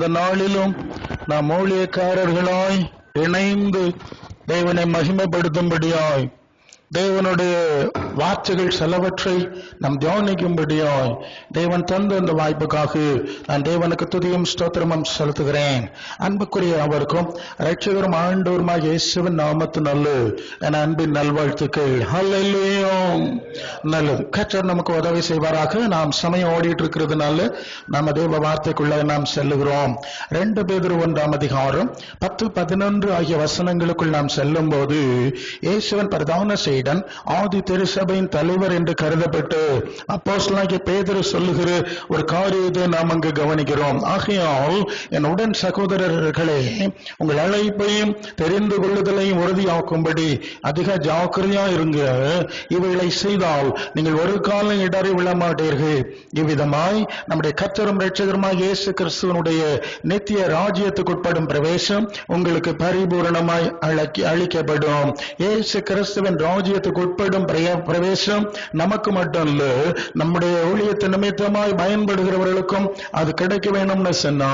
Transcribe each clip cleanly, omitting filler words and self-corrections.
இந்த நாளிலும் நாம் ஊழியக்காரர்களாய் இணைந்து தேவனை மகிமைப்படுத்தும்படியாய் தேவனுடைய வார்த்தைகள் சிலவற்றை நாம் தியானிக்கும்படியாய் தேவன் தந்த இந்த வாய்ப்புக்காக நான் தேவனுக்கு துதியும் ஸ்தோத்திரமும் செலுத்துகிறேன். அன்புக்குரிய அவருக்கும் இரட்சகரும் ஆண்டவருமாகிய இயேசுவின் நாமத்தினாலே என் அன்பின் நல்வாழ்த்துக்கள். ஹல்லேலூயா. நல்லது. கர்த்தர் நமக்கு உதவி செய்வாராக. நாம் சமயம் ஓடிட்டு இருக்கிறதுனால நம்ம தேவ வார்த்தைக்குள்ள நாம் செல்லுகிறோம். 2 பேதுரு 1ஆம் அதிகாரம் 10-11 ஆகிய வசனங்களுக்குள் நாம் செல்லும் போது இயேசுவின் பிரதான ஆதி திருச்சபையின் தலைவர் என்று கருதப்பட்டு அப்போஸ்தலனாகிய பேதுரு சொல்லுகிற ஒரு காரியத்தை நாம் அங்கு கவனிக்கிறோம். ஆகையால் என் உடன் சகோதரர்களே, உங்கள் அழைப்பையும் தெரிந்து கொள்ளுதலையும் உறுதியாக்கும்படி அதிக ஜாக்கிரதையா இருங்க. இவைகளை செய்தால் நீங்கள் ஒரு காலம் இடறி விழ மாட்டீர்கள். இவ்விதமாய் நம்முடைய கர்த்தரும் இரட்சகருமாய் இயேசு கிறிஸ்துவனுடைய நித்திய ராஜ்யத்துக்குட்படும் பிரவேசம் உங்களுக்கு பரிபூரணமாய் அளிக்கப்படும். இயேசு கிறிஸ்துவின் உட்படும் பிரவேசம் நமக்கு மட்டும் இல்ல, நம்முடைய ஊழியத்து நிமித்தமாய் பயன்படுகிறவர்களுக்கும் அது கிடைக்க வேணும்னு சொன்னா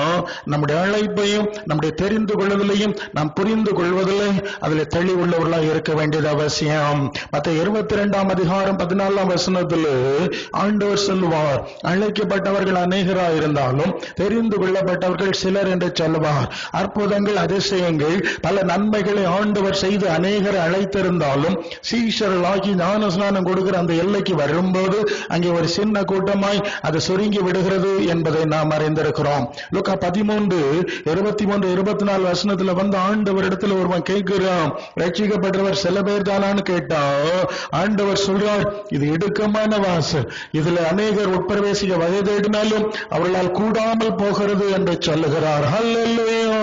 நம்முடைய அழைப்பையும் நம்முடைய தெரிந்து கொள்வதிலையும் நாம் புரிந்து கொள்வதில்லை அதில் தெளிவுள்ளவர்களாக இருக்க வேண்டியது அவசியம். மத்த 22ஆம் அதிகாரம் 14ஆம் வசனத்தில் ஆண்டவர் சொல்லுவார், அழைக்கப்பட்டவர்கள் அநேகராக இருந்தாலும் தெரிந்து கொள்ளப்பட்டவர்கள் சிலர் என்று சொல்லுவார். அற்புதங்கள் அதிசயங்கள் பல நன்மைகளை ஆண்டவர் செய்து அநேகரை அழைத்திருந்தாலும் சீஷர்களாகி ஞானஸ்நானம் கொடுக்கிற அந்த எல்லைக்கு வரும்போது அங்கே ஒரு சின்ன கூட்டமாய் அது சுருங்கி விடுகிறது என்பதை நாம் அறிந்திருக்கிறோம். லூக்கா 13:23-24 வசனத்துல வந்து ஆண்டவரிடத்துல ஒருவன் கேட்கிறான், ரட்சிக்கப்பட்டவர் சில பேர் தானான்னு கேட்டா ஆண்டவர் சொல்றார், இது இடுக்கமான வாசல், இதுல அநேகர் உட்பிரவேசிக்க வகை தேடினாலும் அவர்களால் கூடாமல் போகிறது என்று சொல்லுகிறார். ஹல்லேலூயா.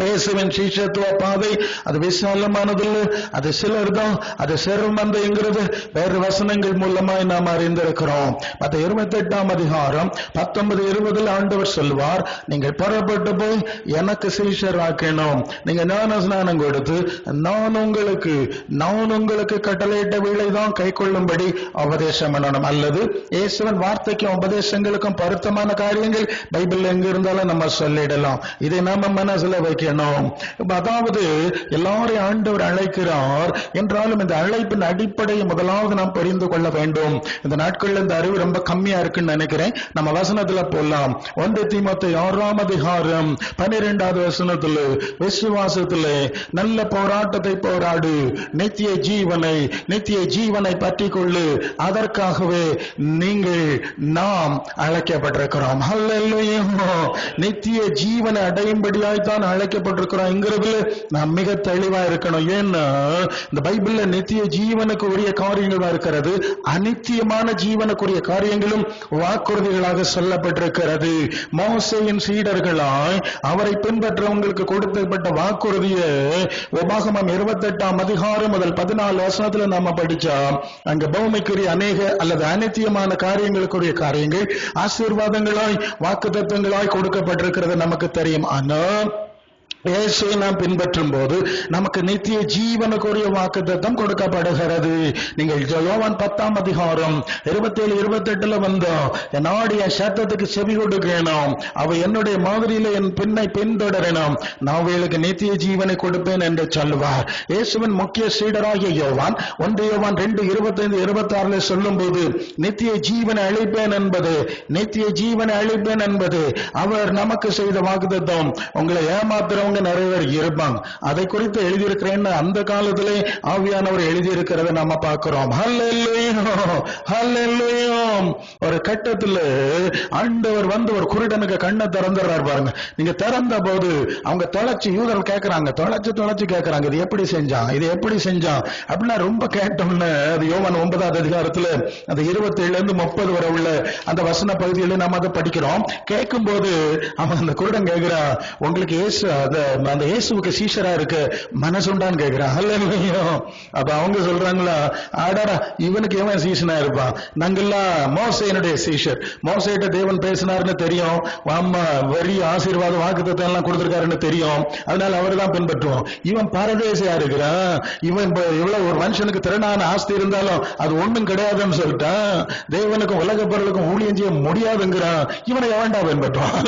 இயேசுவின் சீஷத்துவ பாதை அது விசாலமானதில்லை, அது சிலர் தான், அது சிறுமந்தைங்கிறது வேறு வசனங்கள் மூலமாய் நாம் அறிந்திருக்கிறோம். மத்த 28ஆம் அதிகாரம் 19-20 ஆண்டவர் சொல்வார், நீங்கள் புறப்பட்டு போய் எனக்கு சீஷர் ஆக்கணும். நீங்க ஞானஸ்நானம் கொடுத்து நான் உங்களுக்கு கட்டளையிட்ட வேளைதான் கை கொள்ளும்படி உபதேசம் பண்ணணும். அல்லது இயேசுவின் வார்த்தைக்கும் உபதேசங்களுக்கும் பொருத்தமான காரியங்கள் பைபிள் எங்க இருந்தாலும் நம்ம சொல்லிடலாம். இதை நாம மனசுல வைக்க. அதாவது எல்லாரையும் ஆண்டவர் அழைக்கிறார் என்றாலும் இந்த அழைப்பின் அடிப்படையை முதலாவது நாம் புரிந்து கொள்ள வேண்டும். இந்த நாட்கள்ல இந்த அறிவு ரொம்ப கம்மியா இருக்குன்னு நினைக்கிறேன். நம்ம வசனத்துல போலாம். 1 தீமோத்தேயு 6ஆம் அதிகாரம் 12வது வசனத்துல, விசுவாசத்திலே நல்ல போராட்டத்தை போராடு, நித்திய ஜீவனை பற்றி கொள்ளு, அதற்காகவே நாம் அழைக்கப்பட்டிருக்கிறோம். ஹல்லேலூயா. நித்திய ஜீவனை அடையும்படியாய்த்தான் அழைக்கப்பட்டிருக்கிறோம்ங்கிறதுல நாம் மிக தெளிவா இருக்கணும். ஏன்னா இந்த பைபிள்ல நித்திய ஜீவனுக்கு உரிய காரியங்கள் இருக்கிறது, அநித்தியமான ஜீவனுக்குரிய காரியங்களும் வாக்குறுதிகளாக சொல்லப்பட்டிருக்கிறது. மோசேயின் சீடர்களாய் அவரை பின்பற்றவங்களுக்கு கொடுக்கப்பட்ட வாக்குறுதியை உபாகமம் 28ஆம் அதிகாரம் முதல் 14 வசனத்துல நாம படிச்சா அங்க பூமிக்குரிய அநேக அல்லது அநித்தியமான காரியங்களுக்குரிய காரியங்கள் ஆசீர்வாதங்களாய் வாக்குத்தத்தங்களாய் கொடுக்கப்பட்டிருக்கிறது நமக்கு தெரியும். ஆனா இயேசுவை நாம் பின்பற்றும் போது நமக்கு நித்திய ஜீவனுக்குரிய வாக்குத்தத்தம் கொடுக்கப்படுகிறது. நீங்கள் யோவான் 10ஆம் அதிகாரம் 27-28 வந்தோம், என்னுடைய சத்தத்துக்கு செவி கொடுக்கணும், அவ என்னுடைய மாதிரியில என் பின்னை பின்தொடரணும், நான் அவளுக்கு நித்திய ஜீவனை கொடுப்பேன் என்று சொல்லுவார். இயேசுவின் முக்கிய சீடராகிய யோவான் 1 யோவான் 2:25-26 சொல்லும் போது நித்திய ஜீவனை அளிப்பேன் என்பது அவர் நமக்கு செய்த வாக்குத்தத்தம். உங்களை ஏமாத்துறவங்க நிறைய பேர் இருப்பாங்க, அதை குறித்து எழுதியிருக்கிறேன்னு அந்த காலத்திலே ஆவியானவர் எழுதியிருக்கிறத நாம பார்க்கிறோம். ஒரு கட்டத்துல ஆண்டவர் வந்து ஒரு குருடனுக்கு கண்ணை திறந்துடுறார் பாருங்க. நீங்க திறந்த போது அவங்க யூதர்கள் கேட்கிறாங்க, தொலைச்சு கேட்கிறாங்க, இது எப்படி செஞ்சான் அப்படின்னா ரொம்ப கேட்டோம்னு அது யோவான் 9ஆவது அதிகாரத்துல அந்த 27-30 வரை உள்ள அந்த வசன பகுதியில நாம அதை படிக்கிறோம். கேட்கும் போது அவன் அந்த குருடன் கேட்கிறான், உங்களுக்கு இயேசு அந்த இயேசுவுக்கு சீஷரா இருக்க மனசுண்டான்னு கேட்கிறான். அல்லையோ? அப்ப அவங்க சொல்றாங்களா, ஆடாடா இவனுக்கு எவன் சீஷனா இருப்பான், நாங்கெல்லாம் மோசேனுடைய சீஷர், மோசேட்ட தேவன் பேசினாருன்னு தெரியும், ஆமா வரி ஆசீர்வாத வாக்குத்தத்தம் எல்லாம் கொடுத்திருக்காருன்னு தெரியும், அதனால அவர் தான் பின்பற்றுவோம். இவன் பரதேசியா இருக்கிறான், இவன் இவ்வளவு ஒரு மனுஷனுக்கு திறனான ஆஸ்தி இருந்தாலும் அது ஒண்ணும் கிடையாதுன்னு சொல்லிட்டான், தேவனுக்கும் உலக பொருளுக்கும் ஊழியம் செய்ய முடியாதுங்கிறான், இவனை எவன்டா பின்பற்றுவான்.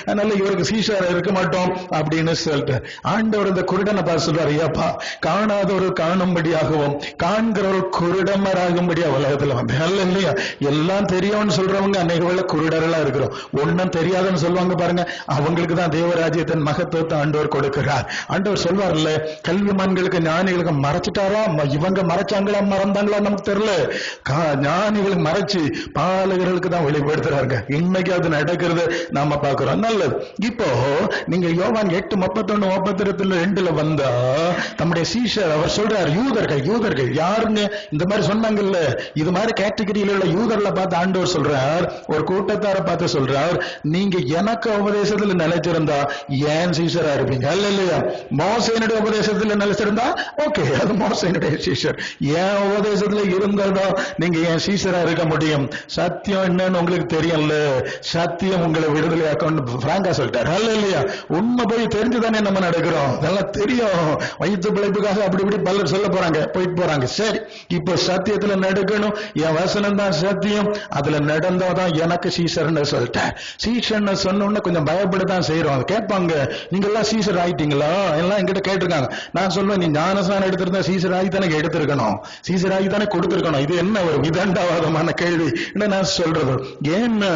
அதனால இவருக்கு சீஷரா இருக்க மாட்டோம் அப்படின்னு சொல்லிட்டு ஆண்டவர் இந்த குருடனை பார்த்து சொல்றாரு, ஐயாப்பா காணாதவர் காணும்படியாகவும் காண்கிறவர் குருடமராகும்படியா உலகத்துல வந்து இல்லையா. எல்லாம் தெரியும்னு சொல்றவங்க அன்னைக்கு வேளை குருடர்களா இருக்கிறோம். ஒன்னும் தெரியாதுன்னு சொல்லுவாங்க பாருங்க, அவங்களுக்கு தான் தேவராஜ்யத்தின் மகத்துவத்தை ஆண்டவர் கொடுக்கிறார். ஆண்டவர் சொல்வார்ல, கல்விமான்களுக்கு ஞானிகளுக்கு மறைச்சிட்டாரா, இவங்க மறைச்சாங்களா மறந்தாங்களா நமக்கு தெரியல, ஞானிகளுக்கு மறைச்சு பாலகர்களுக்கு தான் வெளிப்படுத்துறாங்க. இன்னைக்கு அது நடக்கிறது நாம பாக்குறோம். நல்லது. இப்போ நீங்க யோவான் 8:31-32 வந்தா தம்முடைய சீஷர் அவர் சொல்றார், யூதர்கள் யாருங்க இந்த மாதிரி சொன்னாங்கல்ல, இது மாதிரி கேட்டகரியில உள்ள யூதர்களை பார்த்து ஆண்டவர் சொல்றார், ஒரு கூட்டத்தார பார்த்து சொல்றார், நீங்க எனக்கு உபதேசத்துல நிலைச்சிருந்தா ஏன் சீஷரா இருப்பீங்க. இல்லையா? மோசேனுடைய உபதேசத்துல நிலைச்சிருந்தா ஓகே, அது மோசேனுடைய சீஷர். ஏன் உபதேசத்துல இருந்ததோ நீங்க ஏன் சீஷரா இருக்க முடியும். சத்தியம் என்னன்னு உங்களுக்கு தெரியும்ல, சத்தியம் உங்களை விடுதலையாக்கணும் பிராங்கா சொல்லிட்டார். இல்லையா? உண்மை போய் தெரிஞ்சுதானே நம்ம நடக்கிறோம், அதெல்லாம் தெரியும். வயிற்று பிழைப்புக்காக அப்படி இப்படி பலர் சொல்ல போறாங்க, போயிட்டு போறாங்க. சரி, இப்ப சத்தியத்துல நடக்கணும், என் வசனம் தான் சத்தியம், அதுல நடந்தாதான் எனக்கு சீசர்ன்னு சொல்லிட்டேன். சீசர்ன்னு சொன்ன கொஞ்சம் பயப்படத்தான் செய்யறோம். கேட்பாங்க, நீங்க எல்லாம் சீசர் ஆயிட்டீங்களா எல்லாம் என்கிட்ட கேட்டிருக்காங்க. நான் சொல்லுவேன், நீ ஞானஸ்நானம் எடுத்திருந்தா சீசர் ஆகி தானே எடுத்திருக்கணும், சீசர் ஆகி தானே கொடுத்திருக்கணும். இது என்ன ஒரு விதண்டாவாதமான கேள்வி நான் சொல்றது. ஏன்னா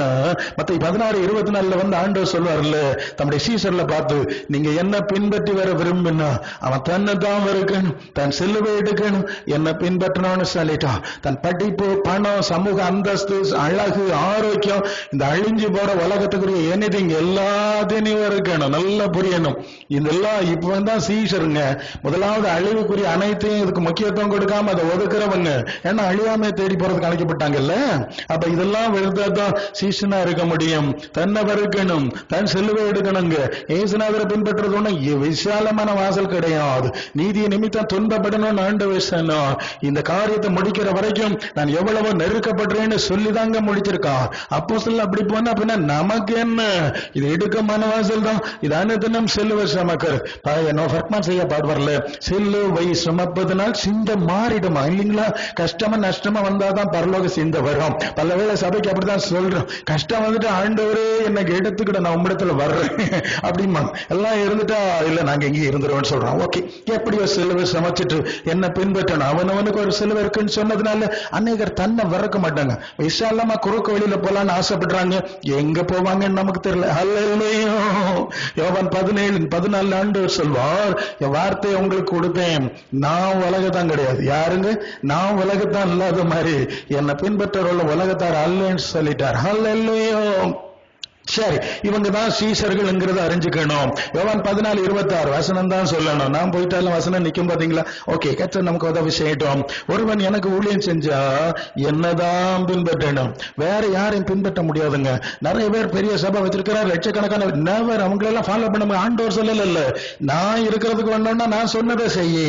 மத்தேயு 16:24 வந்து ஆண்டவர் சொல்வார்ல, தம்முடைய சீசர்ல பார்த்து, நீங்க என்ன பின்பற்றி வர விரும்பினா அவன் தன்னை தான் வெறுக்கணும், தன் சிலுவை எடுக்கணும், என்ன பின்பற்றணும்னு சொல்லிட்டான். தன் படிப்பு, பணம், சமூக அந்தஸ்து, அழகு, ஆரோக்கியம், இந்த அழிஞ்சு போற உலகத்துக்குரிய எனிதிங் எல்லாத்தையும் நீ வெறுக்கணும். நல்லா புரியணும். இதெல்லாம் இப்ப தான் சீஷருங்க. முதலாவது அழிவுக்குரிய அனைத்தையும் இதுக்கு முக்கியத்துவம் கொடுக்காம அதை ஒதுக்குறவங்க. ஏன்னா அழியாம தேடி போறதுக்கு அழைக்கப்பட்டாங்கல்ல. அப்ப இதெல்லாம் வெறுத்தான் சீஷனா இருக்க முடியும். தன்னை வெறுக்கணும், தன் சிலுவை எடுக்கணுங்க. ஏசுநாதரை பின்பற்றது ஒண்ணு விசாலமான வாசல் கிடையாது. நீதியை நிமித்தம் துன்பப்படணும்னு ஆண்டவர் சொன்னார். இந்த காரியத்தை முடிக்கிற வரைக்கும் நான் எவ்வளவோ நெருக்கப்படுறேன்னு சொல்லிதாங்க முடிச்சிருக்கான். அப்போஸ்தலர் அப்படி போனா அப்படின்னா நமக்கு என்ன, இது இடுக்கமான வாசல் தான். இது அனுதினம் சிலுவை சுமக்கிறது. ஃபர்க்மான் செய்ய பாடுவார்ல, சிலுவை சுமப்பதனால் சிந்த மாறிடுமா இல்லைங்களா. கஷ்டமா நஷ்டமா வந்தாதான் பரலோக சிந்த வரும். பலவேளை சபைக்கு அப்படிதான் சொல்றோம், கஷ்டம் வந்துட்டு ஆண்டவரே எனக்கு எடுத்துக்கிட்ட நான் உம்மிடத்துல வர்றேன் அப்படிமா எல்லாம் இருந்துட்டா இல்ல நாங்க எங்கேயும் இருந்துருவோம்னு சொல்றோம். ஓகே, எப்படியோ சிலுவை சமைச்சிட்டு என்ன பின்பற்றணும், அவனவனுக்கு ஒரு சிலுவை இருக்குன்னு சொன்னதுனால அநேகர் தன்னை வறக்க மாட்டாங்க. விசாலமா குறுக்க வெளியில போலான்னு ஆசைப்படுறாங்க, எங்க போவாங்கன்னு நமக்கு தெரியல. அல்லேலூயா. யோவான் 17:14 ஆண்டவர் சொல்வார், என் வார்த்தையை உங்களுக்கு கொடுத்தேன், நான் உலகத்தான் கிடையாது. யாருங்க? நான் உலகத்தான் இல்லாத மாதிரி என்னை பின்பற்ற உலகத்தார் அல்லன்னு சொல்லிட்டார். அல்லேலூயா. சரி, இவங்க தான் சீஷர்கள்ங்கிறத அறிஞ்சுக்கணும். யோவான் 14:26 வசனம் தான் சொல்லணும். நான் போயிட்டாலும் வசனம் நிக்கும் பாத்தீங்களா. ஓகே, கர்த்தர் நமக்கு உதவி செய்யட்டும். ஒருவன் எனக்கு ஊழியம் செஞ்சா என்னதான் பின்பற்றணும், வேற யாரையும் பின்பற்ற முடியாதுங்க. நிறைய பேர் பெரிய சபை வச்சிருக்கிறார், லட்சக்கணக்கான நபர், அவங்களெல்லாம் ஃபாலோ பண்ண ஆண்டவர் சொல்லல. நான் இருக்கிறதுக்கு வேணும்னா நான் சொன்னதை செய்யி,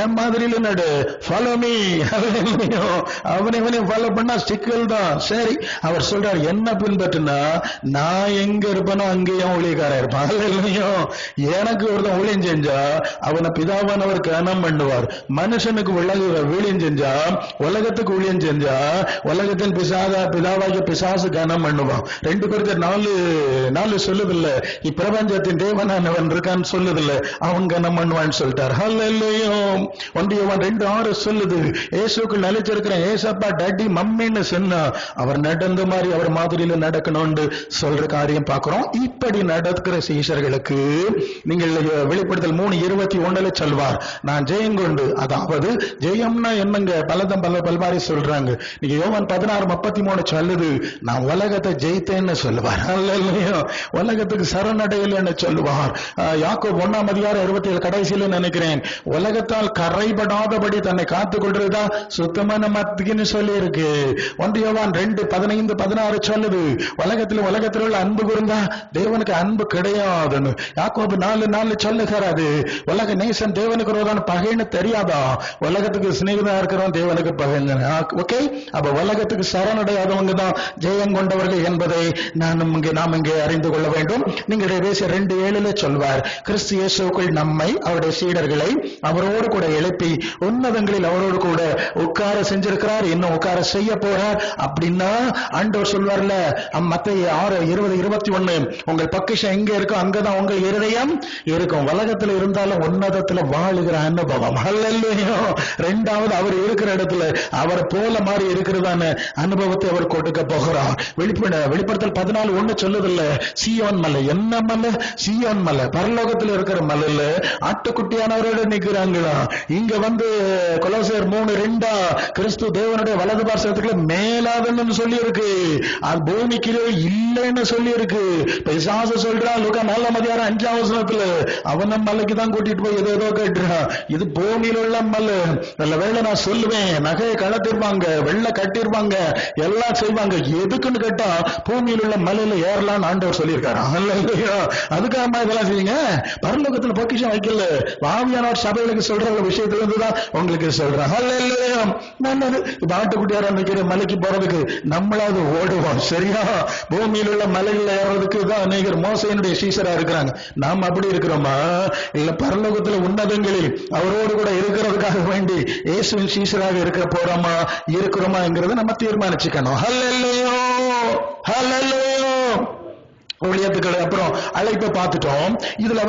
என் மாதிரியில நடு, ஃபாலோ மீ. அவனை ஃபாலோ பண்ணா சிக்கல் தான். சரி, அவர் சொல்றார், என்ன பின்பற்றினா நான் எங்க இருப்பனோ அங்கேயும் ஊழியக்காரன் இருப்பான். எனக்கு ஒருத்தன் ஊழியம் செஞ்சா அவனை பிதாவானவர் கனம் பண்ணுவார். மனுஷனுக்கு ஊழியம் செஞ்சா, உலகத்துக்கு ஊழியம் செஞ்சா உலகத்தின் பிதாவாகிய பிசாசு கனம் பண்ணுவான். 2 Corinthians 4 சொல்லுதில்ல, இப்பிரபஞ்சத்தின் தேவனானவன் இருக்கான்னு சொல்லுதில்ல, அவன் கனம் பண்ணுவான்னு சொல்லிட்டார். ஹல்லேலூயா. 1 John 2:6 சொல்லுது, இயேசுக்குள் நிலைச்சிருக்கிற ஏசப்பா டாடி மம்மின்னு சொன்னா அவர் நடந்த மாதிரி அவர் மாதிரியில நடக்கணும்னு சொல்ற காரியம் பார்க்கிறோம். இப்படி நடக்கிற சீஷர்களுக்கு நீங்கள் வெளிப்படுத்தல் 3:21 சொல்வார், நான் ஜெயம் கொண்டு, அதாவது ஜெயம்னா என்னங்க, பல்வாரி சொல்றாங்க. நீங்க யோவான் 16:33 சொல்லுது, நான் உலகத்தை ஜெயித்தேன்னு சொல்லுவார். உலகத்துக்கு சரணடையலன்னு சொல்லுவார். யாக்கோபு 1:27 கடைசியில நினைக்கிறேன், உலகத்தால் கரைபடாதபடி தன்னை காத்துக் கொள்றதுதான் சுத்தமான மத்தின்னு சொல்லி இருக்கு. 1 John 2:15-16 சொல்லுது, உலகத்தில் உள்ள உலகத்துல அன்பு கூர்ந்தா தேவனுக்கு அன்பு கிடையாதுன்னு யாக்கோபு 4:4 சொல்லுகிறாரு. உலக நேசன் தேவனுக்கு விரோதமான பகைன்னு தெரியாதா? உலகத்துக்கு சிநேகிதா இருக்கிறவன் தேவனுக்கு பகைங்க. ஓகே, அப்ப உலகத்துக்கு சரணடையாதவங்க தான் ஜெயம் கொண்டவர்கள் என்பதை நாம் இங்கே அறிந்து கொள்ள வேண்டும். நீங்க எபேசியர் 2:7 சொல்வார், கிறிஸ்து இயேசுவுக்குள் நம்மை அவருடைய சீடர்களை அவரோடு கூட எழுப்பி உன்னதங்களில் அவரோடு கூட உட்கார செஞ்சிருக்கிறார், இன்னும் உட்கார செய்ய போறார். அப்படின்னா ஆண்டவர் சொல்வார்ல மத்தேயு 6:20-21, உங்கள் பொக்கிஷம் எங்க இருக்கோ அங்கதான் உங்கள் இருதயம் இருக்கும். உலகத்துல இருந்தாலும் உன்னதத்துல வாழுகிற அனுபவம். ஹல்லேலூயா. இரண்டாவது அவர் இருக்கிற இடத்துல அவர் போல மாதிரி இருக்கிறதான அனுபவத்தை அவர் கொடுக்க போகிறார். வெளிப்படுத்தல் 14:1 சொல்லுதில்ல, சீயோன் மலை. என்ன மலை? சீயோன் மலை. பரலோகத்தில் இருக்கிற மலையில ஆட்டுக்குட்டியானவரோட நிக்கிறாங்களா. இங்க வந்து கொலோசியர் 3:2 கிறிஸ்து தேவனுடைய வலது பார்சத்துக்குள்ள மேலாதன்னு சொல்லி இருக்கு. அது பூமிக்கு இல்லைன்னு சொல்லி இருக்கு. பிசாசு சொல்றான் லூக்கா 4:5 அவன் மலைக்கு தான் கூட்டிட்டு போய் ஏதோ கேட்டுறான். இது பூமியில் உள்ள மலை. நல்ல வேளை நான் சொல்லுவேன், நகையை கலத்திருப்பாங்க, வெள்ளை கட்டிருப்பாங்க, எல்லாம் செய்வாங்க. எதுக்குன்னு கேட்டா பூமியில் உள்ள மலையில ஏறலாம்னு ஆண்டவர் சொல்லியிருக்காரு. அதுக்காக இதெல்லாம் செய்யுங்க. பரலோகத்துல பொக்கிஷம் வைக்கல, ஆவியானவர் சபைகளுக்கு சொல்ற விஷயத்துல இருந்துதான் உங்களுக்கு சொல்றேன். நல்லது. இப்ப ஆட்டுக்குட்டியார நிக்கிற மலைக்கு போறதுக்கு நம்மளாவது ஓடுவோம், சரியா? பூமியில் உள்ள மலையில ஏறதுக்கு தான் அநேகர் மோசையினுடைய சீசரா இருக்கிறாங்க. நாம் அப்படி இருக்கிறோமா? இல்ல பரலோகத்துல உன்னதங்களில் அவரோடு கூட இருக்கிறதுக்காக வேண்டி இயேசுவின் சீசராக இருக்கிற போறோமா இருக்கிறோமாங்கிறத நம்ம தீர்மானிச்சுக்கணும். ஹல்லேலூயா, ஹல்லேலூயா. ஊழியத்துக்கள் அப்புறம் அழைப்பை பார்த்துட்டோம். இதுல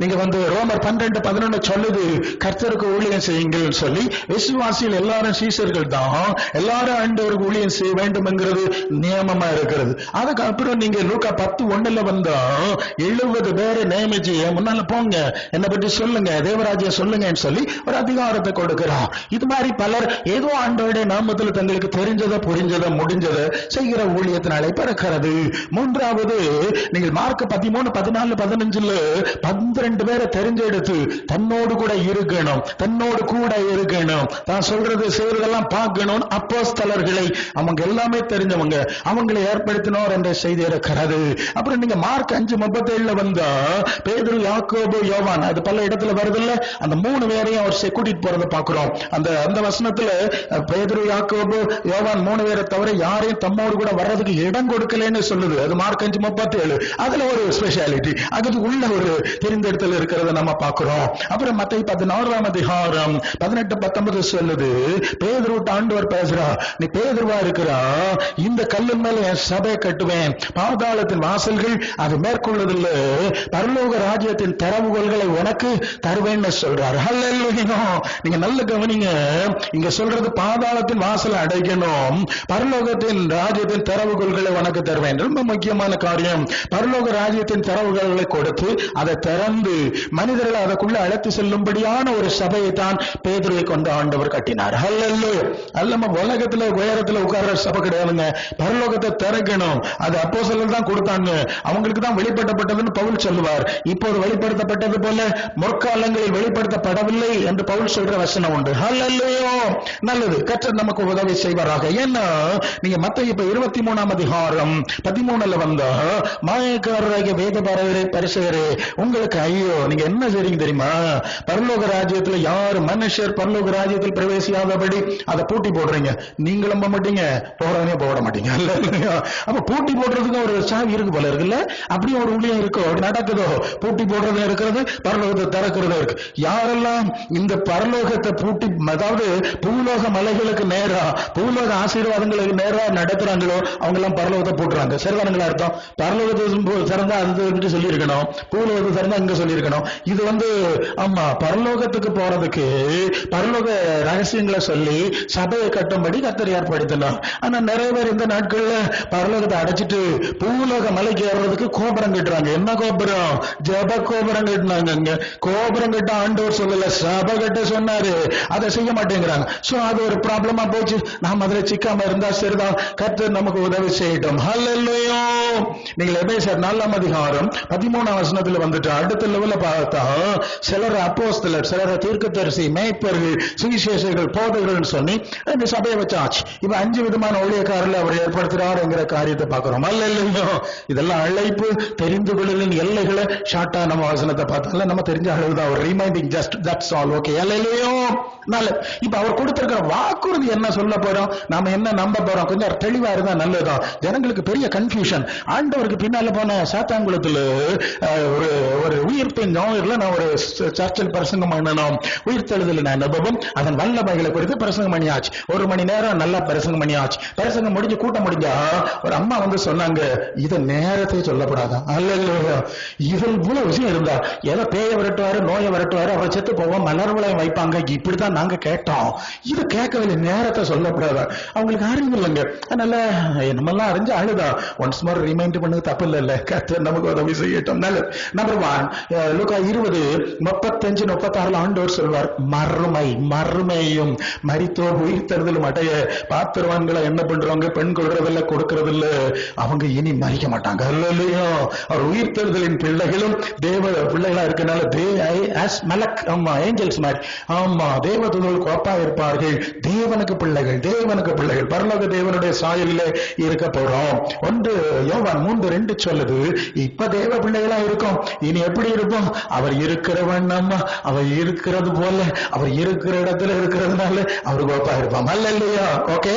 நீங்க ரோமர் 12:11 சொல்லுது, கர்த்தருக்கு ஊழியம் செய்யுங்கள் சொல்லி. விசுவாசிகள் எல்லாரும் சீசர்கள் தான், எல்லாரும் ஆண்டவருக்கு ஊழியம் செய்ய வேண்டும் என்கிறது நியமமா இருக்கிறது. அதுக்கப்புறம் நீங்க லூக்கா 10:1 வந்தா 70 பேரை நியமிச்சு முன்னால போங்க, என்னை பற்றி சொல்லுங்க, தேவராஜ்யம் சொல்லுங்கன்னு சொல்லி ஒரு அதிகாரத்தை கொடுக்கிறார். இது மாதிரி பலர் ஏதோ ஆண்டவருடைய நாமத்தில் தங்களுக்கு தெரிஞ்சதை புரிஞ்சதை முடிஞ்சதை செய்கிற ஊழியத்தின் அழைப்பு இருக்கிறது. மூன்றாவது, நீங்கள் மார்க் 13:14-15 12 பேரை தெரிஞ்செடுத்து தன்னோடு கூட இருக்கணும், தன்னோடு கூட இருக்கணும், தான் சொல்றது செய்யறதெல்லாம் பார்க்கணும். அப்போஸ்தலர்களை அவங்க எல்லாமே தெரிஞ்சவங்க, அவங்களை ஏற்படுத்தினோர் என்ற செய்தி இருக்கிறது. அப்புறம் நீங்க மார்க் 5:37 வந்தா பேதுரு, யாக்கோபு, யோவான், அது பல இடத்துல வருதுல்ல, அந்த 3 பேரையும் அவர் கூட்டிட்டு போறதை பார்க்கிறோம். அந்த வசனத்துல பேதுரு, யாக்கோபு, யோவான் 3 பேரை தவிர யாரையும் தம்மோடு கூட வர்றதுக்கு இடம் கொடுக்கலன்னு சொல்லுது. அது மார்க் 5:37. அதுல ஒரு ஸ்பெஷாலிட்டி, அது உள்ள ஒரு தெரிந்தெடுத்தல் இருக்கிறத நம்ம பார்க்கிறோம். அப்புறம் மத்தேயு 16:18 18-19 சொல்லுது, பேதுரு ஆண்டவர் பேசுறா, நீ பேதுருவா இருக்கிறா, இந்த கல்லின் மேல என் சபை கட்டுவேன், பாதாளத்தின் வாசல்கள் அது மேற்கொள்ளதில்லை, பரலோக ராஜ்யத்தின் திறவுகோல்களை உனக்கு தருவேன்னு சொல்றாரு. ஹல்லேலூயா. நீங்க நல்ல கவனிங்க, இங்க சொல்றது பாதாளத்தின் வாசலை அடைக்கணும், பரலோகத்தின் ராஜ்யத்தின் திறவுகோல்களை உனக்கு தருவேன். ரொம்ப முக்கியமான காரியம். பரலோக ராஜ்யத்தின் திறவுகளை கொடுத்து அதை திறந்து மனிதர்களை அதற்குள்ள அழைத்து செல்லும்படியான ஒரு சபையை தான் பேதுருவை கொண்டு ஆண்டவர் கட்டினார். ஹல்லேலூயா. அல்லம உலகத்துல உயரத்துல உட்கார்ற சபை கிடையாதுங்க. பரலோகத்தை திறக்கணும். அது அப்போஸ்தலர்கள் தான் கொடுத்தாங்க, அவங்களுக்கு தான் வெளிப்படுத்தப்பட்டதுன்னு பவுல் சொல்லுவார். இப்போது வெளிப்படுத்தப்பட்டது போல முற்காலங்களில் வெளிப்படுத்தப்படவில்லை என்று பவுல் சொல்ற வசனம் உண்டு. ஹல்லேலூயா. நல்லது. கர்த்தர் நமக்கு உதவி செய்வாராக. ஏன்னா நீங்க மத்தேயு 23:13 வந்தா, மாயக்காரராகிய வேதபாரகரே, பரிசேயரே, உங்களுக்கு ஐயோ, நீங்க என்ன செய்றீங்க தெரியுமா? பரலோக ராஜ்யத்துல யாரு மனுஷர் பரலோக ராஜ்யத்தில் பிரவேசியாதபடி அதை பூட்டி போடுறீங்க. நீங்களும் நம்ப மாட்டீங்க, போறவனே போட மாட்டீங்க. அப்ப பூட்டி போடுறதுக்கு ஒரு சாவி இருக்கு போல இருக்குல்ல, அப்படி ஒரு ஊழியம் இருக்கோ, நடக்குதோ, பூட்டி போடுறது இருக்கிறது, பரலோகத்தை திறக்கிறது இருக்கு. யாரெல்லாம் இந்த பரலோகத்தை பூட்டி, அதாவது பூலோக மலைகளுக்கு நேரா, பூலோக ஆசீர்வாதங்களுக்கு நேரா நடத்துறாங்களோ அவங்க எல்லாம் பரலோகத்தை போட்டுறாங்க. சரிதானுங்களா அர்த்தம்? பரலோகத்தை திறந்தா அது சொல்லி இருக்கணும், பூலோகத்தை திறந்தா இங்க சொல்லி இருக்கணும். இது ஆமா, பரலோகத்துக்கு போறதுக்கு பரலோக ரகசியங்களை சொல்லி சபையை கட்டும்படி கர்த்தர் ஏற்படுத்தினார். ஆனா நிறைய பேர் இந்த நாட்கள்ல பரலோகத்தை அடைச்சிட்டு பூலோக மலைக்கு ஏறுறதுக்கு கோபுரம் கட்டுறாங்க. என்ன கோபுரம்? ஜப கோபுரம் கட்டினாங்க. கோபுரம் கட்ட ஆண்டவர் சொல்லல, சபை கட்ட சொன்னாரு. அதை செய்ய மாட்டேங்கிறாங்க. சோ அது ஒரு ப்ராப்ளமா போச்சு. நாம் அதுல சிக்காம இருந்தா சரிதான். கர்த்தர் நமக்கு உதவி செய்யட்டும். ஹல்லேலூயா. நீங்கள் எபேசியர் 4ஆம் அதிகாரம் 13ஆம் வசனத்துல வந்துட்டு அடுத்த லெவல்ல பார்த்தா சிலர் அப்போஸ்தலர், சிலர் தீர்க்கதரிசி, மேய்ப்பர்கள், சுவிசேஷர்கள், போதகர்கள் சொல்லி இந்த சபையை வச்சாச்சு. இப்ப 5 விதமான ஊழியக்காரர்கள் அவர் ஏற்படுத்துறார் என்கிற காரியத்தை பார்க்கிறோம். அல்ல இதெல்லாம் அழைப்பு, தெரிந்து கொள்ளுதலின் எல்லைகளை ஷார்ட்டா நம்ம வசனத்தை பார்த்தால நம்ம தெரிஞ்ச அளவுதான் ஒரு reminding, just that's all. Okay, இல்லையோ நல்ல. இப்ப அவர் கொடுத்திருக்கிற வாக்குறுதி என்ன சொல்ல போறோம், நாம என்ன நம்ப போறோம், கொஞ்சம் தெளிவா இருந்தா நல்லதுதான். ஜனங்களுக்கு பெரிய கன்ஃபியூஷன். ஆண்டவருக்கு பின்னால போன சாத்தாங்குளத்துல ஒரு உயிர்ப்பின் ஞாயிறுல நான் ஒரு சர்ச்சில் பிரசங்கம் பண்ணணும். உயிர்த்தெழுதல் அனுபவம், அதன் வல்லமைகளை குறித்து பிரசங்கம் பண்ணியாச்சு. 1 மணி நேரம் நல்லா பிரசங்கம் பண்ணியாச்சு. பிரசங்கம் முடிஞ்சு கூட்டம் முடிஞ்சா ஒரு அம்மா வந்து சொன்னாங்க, இத நேரத்தை சொல்லப்படாதா? அல்ல, இதில் இவ்வளவு விஷயம் இருந்தா ஏதோ பேய விரட்டுவாரு, நோயை விரட்டுவாரு, அவரை செத்து போவோம், மலர்வளையம் வைப்பாங்க, இப்படித்தான் நாங்க கேட்டோம். இது கேட்கவில்லை, நேரத்தை சொல்லப்படாதா? அவங்களுக்கு அறிவு இல்லைங்க. அதனால நம்மெல்லாம் அறிஞ்சு அழுதா. ஒன்ஸ் மோர் ரிமைண்ட் பண்ணது தப்பு இல்ல, கர்த்தர் நமக்கு உதவி செய்யட்டும். நல்லது. நம்பர் 1 லூக்கா 20:35-36 ஆண்டவர் சொல்வார், மறுமையும் மரித்தோர் உயிர்த்தெழுதலும் அடைய பாத்திரவான்களை என்ன பண்றவங்க, பெண் கொள்றதில்ல, கொடுக்கறதில்ல, அவங்க இனி மறிக்க மாட்டாங்க. இல்லையோ, அவர் உயிர்த்தெழுதலின் பிள்ளைகளும் தேவ பிள்ளைகளா இருக்கனால ஏஞ்சல்ஸ் மாதிரி, ஆமா, தேவதூதர்கள் கோப்பா இருப்பார்கள். தேவனுக்கு பிள்ளைகள் பரலோக தேவனுடைய சாயலிலே இருக்க போறோம். 1 யோவான் 3:2 சொல்லுது, இப்ப தேவ பிள்ளைகளா இருக்கும், இனி எப்படி இருப்போம்? அவர் இருக்கிறவன், நம்ம அவர் இருக்கிறது போல, அவர் இருக்கிற இடத்துல இருக்கிறதுனால அவர் கோப்பா இருப்பான். அல்ல இல்லையா? ஓகே,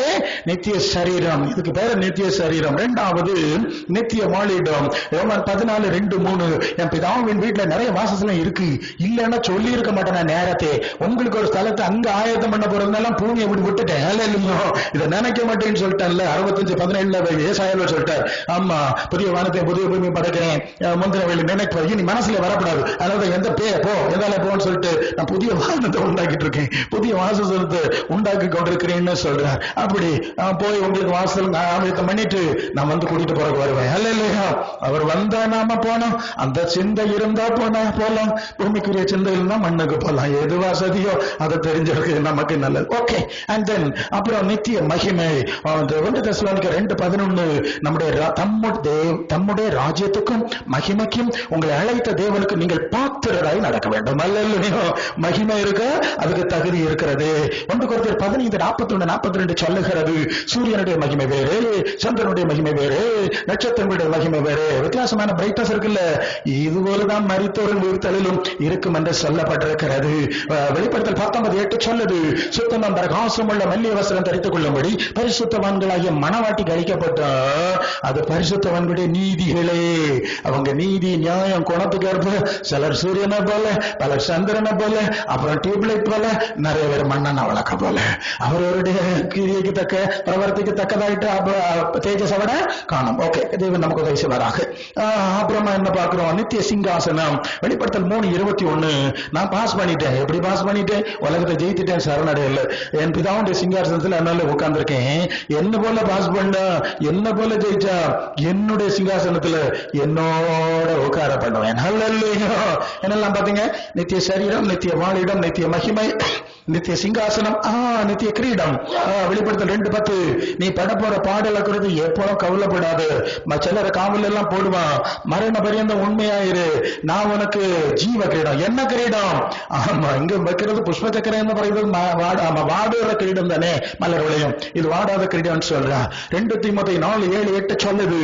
நித்திய சரீரம், இதுக்கு பேரு நித்திய சரீரம். 2வது நித்திய வாழிடம். யோவான் 14:2-3 என் பிதாவின் வீட்டுல நிறைய வாசஸ்தலம் இருக்கு, இல்லன்னா சொல்லி இருக்க மாட்டேன் நேரத்தை. உங்களுக்கு ஒரு ஸ்தலத்தை அங்க ஆயத்தம் பண்ண போறதுனால பூமியை விட்டுட்டேன். இதை நினைக்க மாட்டேன்னு சொல்லிட்டேன்ல. 65:17 ஏசாயால சொல்லிட்டார். ஆமா, புதிய வானத்தை புதிய பூமி படைக்கிறேன், முந்தின வேலை நினைப்பேன், இனி மனசுல வரக்கூடாது. அதனால எந்த எதால போன்னு சொல்லிட்டு நான் புதிய வாகனத்தை உண்டாக்கிட்டு இருக்கேன், புதிய வாசஸ்தலத்தை உண்டாக்கி கொண்டிருக்கிறேன்னு சொல்றேன். அப்படி போய் உங்களுக்கு வாசல் ஆயத்தம் பண்ணிட்டு நான் வந்து கூட்டிட்டு போறக்கு வருவேன். அல்ல இல்லையா? அவர் வந்தா நாம போனோம், அந்த சிந்தை இருந்தா போலாம், பூமிக்குரிய சிந்தை இருந்தா மண்ணுக்கு போலாம். எது வசதியோ அதை தெரிஞ்சிருக்கு, நமக்கு நல்லது. ஓகே, அண்ட் தென் அப்புறம் நித்திய மகிமை. 1 தெசலோனிக்கர் 2:11 தம்முடைய ராஜ்யத்துக்கும் மகிமைக்கும் உங்களை அழைத்த தேவனுக்கு நீங்கள் பாத்திரராய் நடக்க வேண்டும். அல்ல, மகிமை இருக்க அதுக்கு தகுதி இருக்கிறது. 1 கொரிந்தியர் 15:41-42 சொல்லுகிறது, சூரியனுடைய மகிமை வேறு, சந்திரனுடைய மகிமை வேறு, நட்சத்திரங்களுடைய மகிமை வேறு, வித்தியாசமான பிரைட்னஸ் இருக்குல்ல. இதுபோலதான் மரித்தோரின் உயிர்த்தெழுதலும் இருக்கும் என்று சொல்லப்பட்டிருக்கிறது. வெளிப்படுத்தல் 19:8 சொல்லுது, சுத்தமும் பிரகாசம் உள்ள மெல்லிய வஸ்திரம் தரித்துக் கொள்ளும்படி பரிசுத்தவான்களாகிய மனவாட்டிக்கு அளிக்கப்பட்ட அது பரிசுத்தவான்களுடைய நீதிகளே. அவங்க நீதி நியாயம் குணத்துக்கு ஏற்ப சிலர் சூரியனை போல, பலர் சந்திரனை போல, அப்புறம் டியூப்லைட் போல, நிறைய பேர் மண்ணெண்ண வழக்க போல அவருடைய கிரியைக்கு தக்க பிரவர்த்திக்கு தக்கதாயிட்டு தேஜசவட காணும். ஓகே, தேவன் நமக்கு உதவி செய்வாராக. அப்புறமா என்ன பார்க்கிறோம், நித்திய சிங்காசனம். வெளிப்படுத்தல் 3:21 நான் பாஸ் பண்ணிட்டேன். எப்படி பாஸ் பண்ணிட்டேன்? உலகத்தை ஜெயித்துட்டேன், சரணடையல. என் பிதாவுடைய சிங்காசனத்தில் என்னால உட்கார்ந்துருக்கேன். என்ன போல பாஸ் பண்ண, என்ன போல ஜெயிச்சா, என்னுடைய சிங்காசனத்துல என்னோட உட்கார பண்ணுவேன். என்னெல்லாம் பாத்தீங்க, நித்திய சரீரம், நித்திய வாழிடம், நித்திய மகிமை, நித்திய சிங்காசனம், நித்திய கிரீடம். வெளிப்படுத்தல் 2:10 நீ பட போற பாடல குறித்து எப்போதும் கவலைப்படாது. சிலரை காவல் எல்லாம் போடுவான், மரண பரியந்த உண்மையாயிரு, நான் உனக்கு ஜீவ கிரீடம். என்ன கிரீடம்? ஆமா, இங்க வைக்கிறது புஷ்ப சக்கரம் வாடுற கிரீடம் தானே, மலர் விளையும். இது வாடாத கிரீடம் சொல்றான். 2 தீமோத்தேயு 4:7-8 சொல்லுது,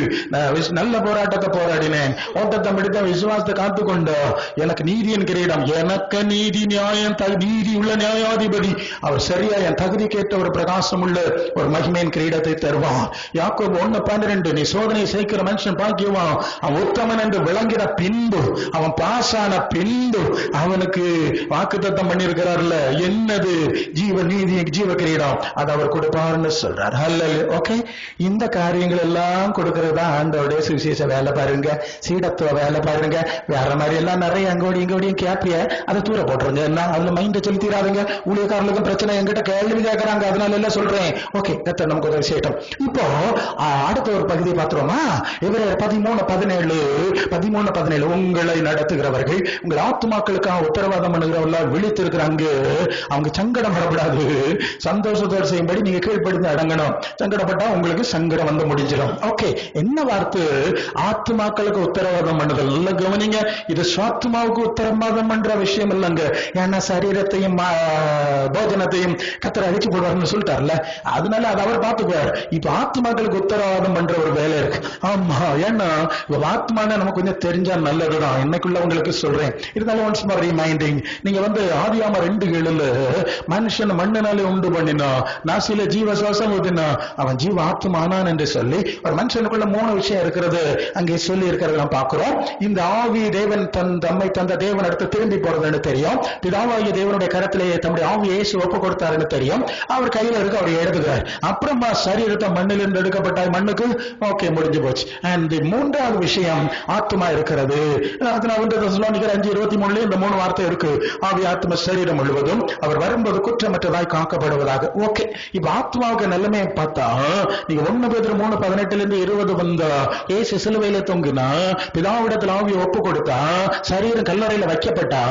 நல்ல போராட்டத்தை போராடினேன், ஓட்டத்தை முடித்த விசுவாசத்தை காத்துக்கொண்டோ, எனக்கு நீதியின் கிரீடம், எனக்கு நீதி நியாயம் நீதி உள்ள நியாயாதிபதி அவர் சரியா என் தகுதி கேட்ட ஒரு பிரகாசம் உள்ள ஒரு மகிமையின் கிரீடத்தை தருவான். யாக்கோபு 1:12 நீ சோதனை சேர்க்கிற மனுஷன் பாக்கியவான், அவன் உத்தமன் என்று விளங்கின பின்பு, அவன் பாஸ் ஆன பின்பு அவனுக்கு வாக்குத்தத்தம் பண்ணியிருக்கிறார்ல, என்னது ஜீவ நீதி ஜீவ கிரீடம், அது அவர் கொடுப்பார்னு சொல்றார். ஓகே, இந்த காரியங்கள் எல்லாம் கொடுக்கறதா ஆண்டவருடைய சுவிசேஷ வேலை. பாருங்க, சீடத்துவ வேலை பாருங்க. வேற மாதிரி எல்லாம் நிறைய அங்கோடி இங்கோடியும் கேப்பிய அதை தூர போட்டுருங்க. என்ன அதுல மைண்ட செலுத்திடாதுங்க. ஊழியக்காரர்களுக்கும் பிரச்சனை, என்கிட்ட கேள்வி கேட்கறாங்க, அதனால எல்லாம் சொல்றேன். ஓகே, கர்த்தர் நமக்கு உதவி செய்யட்டும். இப்போ அடுத்த ஒரு பகுதியை பார்த்துருவோமா? எபிரேயர் 13:17 உங்களை நடத்துகிறவர்கள் உங்கள் ஆத்துமாக்களுக்காக உத்தரவாதம் பண்ணுகிறவர்களா விழித்திருக்கிறாங்க. அவங்க சங்கடம் வரப்படாது, சந்தோஷத்தோடு செய்யும்படி நீங்க கீழ்ப்படிந்து அடங்கணும். சங்கடப்பட்டா உங்களுக்கு சங்கடம் வந்து முடிஞ்சிடும். ஓகே, என்ன வார்த்தை? ஆத்துமாக்களுக்கு உத்தரவாதம் பண்ணுதல். நல்ல கவனிங்க, இது சுவாத்மாவுக்கு உத்தரவாதம் பண்ற விஷயம் இல்லைங்க. ஏன்னா சரீரத்தையும் போஜனத்தையும் கர்த்தர் அழிச்சு போடுவார்னு சொல்லிட்டார்ல, அதனால அதை அவர் பார்த்துக்குவார். இப்ப ஆத்மாக்களுக்கு உத்தரவாதம் பண்ற ஒரு வேலை இருக்கு. ஆமா, ஏன்னா ஆத்மான நமக்கு கொஞ்சம் தெரிஞ்சா நல்லதுதான். இன்னைக்குள்ள உங்களுக்கு சொல்றேன். இருந்தாலும் ஒன்ஸ் மோர் ரிமைண்டிங், நீங்க ஆதியாம 2:7 மனுஷன் மண்ணினாலே உண்டு பண்ணினா நாசில ஜீவ சுவாசம் ஊதினா அவன் ஜீவ ஆத்மானான் என்று சொல்லி ஒரு மனுஷனுக்குள்ள 3 விஷயம் இருக்கிறது அங்கே சொல்லி இருக்கிறது நாம் பார்க்கிறோம். இந்த ஆவி தேவன் தம்மை தந்த தேவன் அடுத்து திரும்பி போறதுன்னு தெரியும். பிதாவாகிய தேவனுடைய கரத்திலேயே தம்முடைய ஆவி இயேசு ஒப்பு கொடுத்தாருன்னு தெரியும். அவர் கையில இருக்கு, அவர் எழுதுகிறார். அப்புறமா சரீரத்தை மண்ணிலிருந்து எடுக்கப்பட்டாய், மண்ணுக்கு ஓகே, முடிஞ்சு போச்சு. அண்ட் 3வது விஷயம் ஆத்மா இருக்கிறது. அதனால 5:23 இந்த 3 வார்த்தை இருக்கு. ஆவி ஆத்ம சரீரம் முழுவதும் அவர் வரும்போது குற்றமற்றதாய் காக்கப்படுவதாக. ஓகே, இப்ப ஆத்மாவுக்கு நிலைமையை பார்த்தா நீங்க 1 பேதுரு 3:18-20 வந்தா இயேசு சிலுவையில தொங்கினா, பிதாவிடத்தில் ஆவியை ஒப்பு கொடுத்தா, சரீரம் கல்லறையில வைக்கப்பட்டா,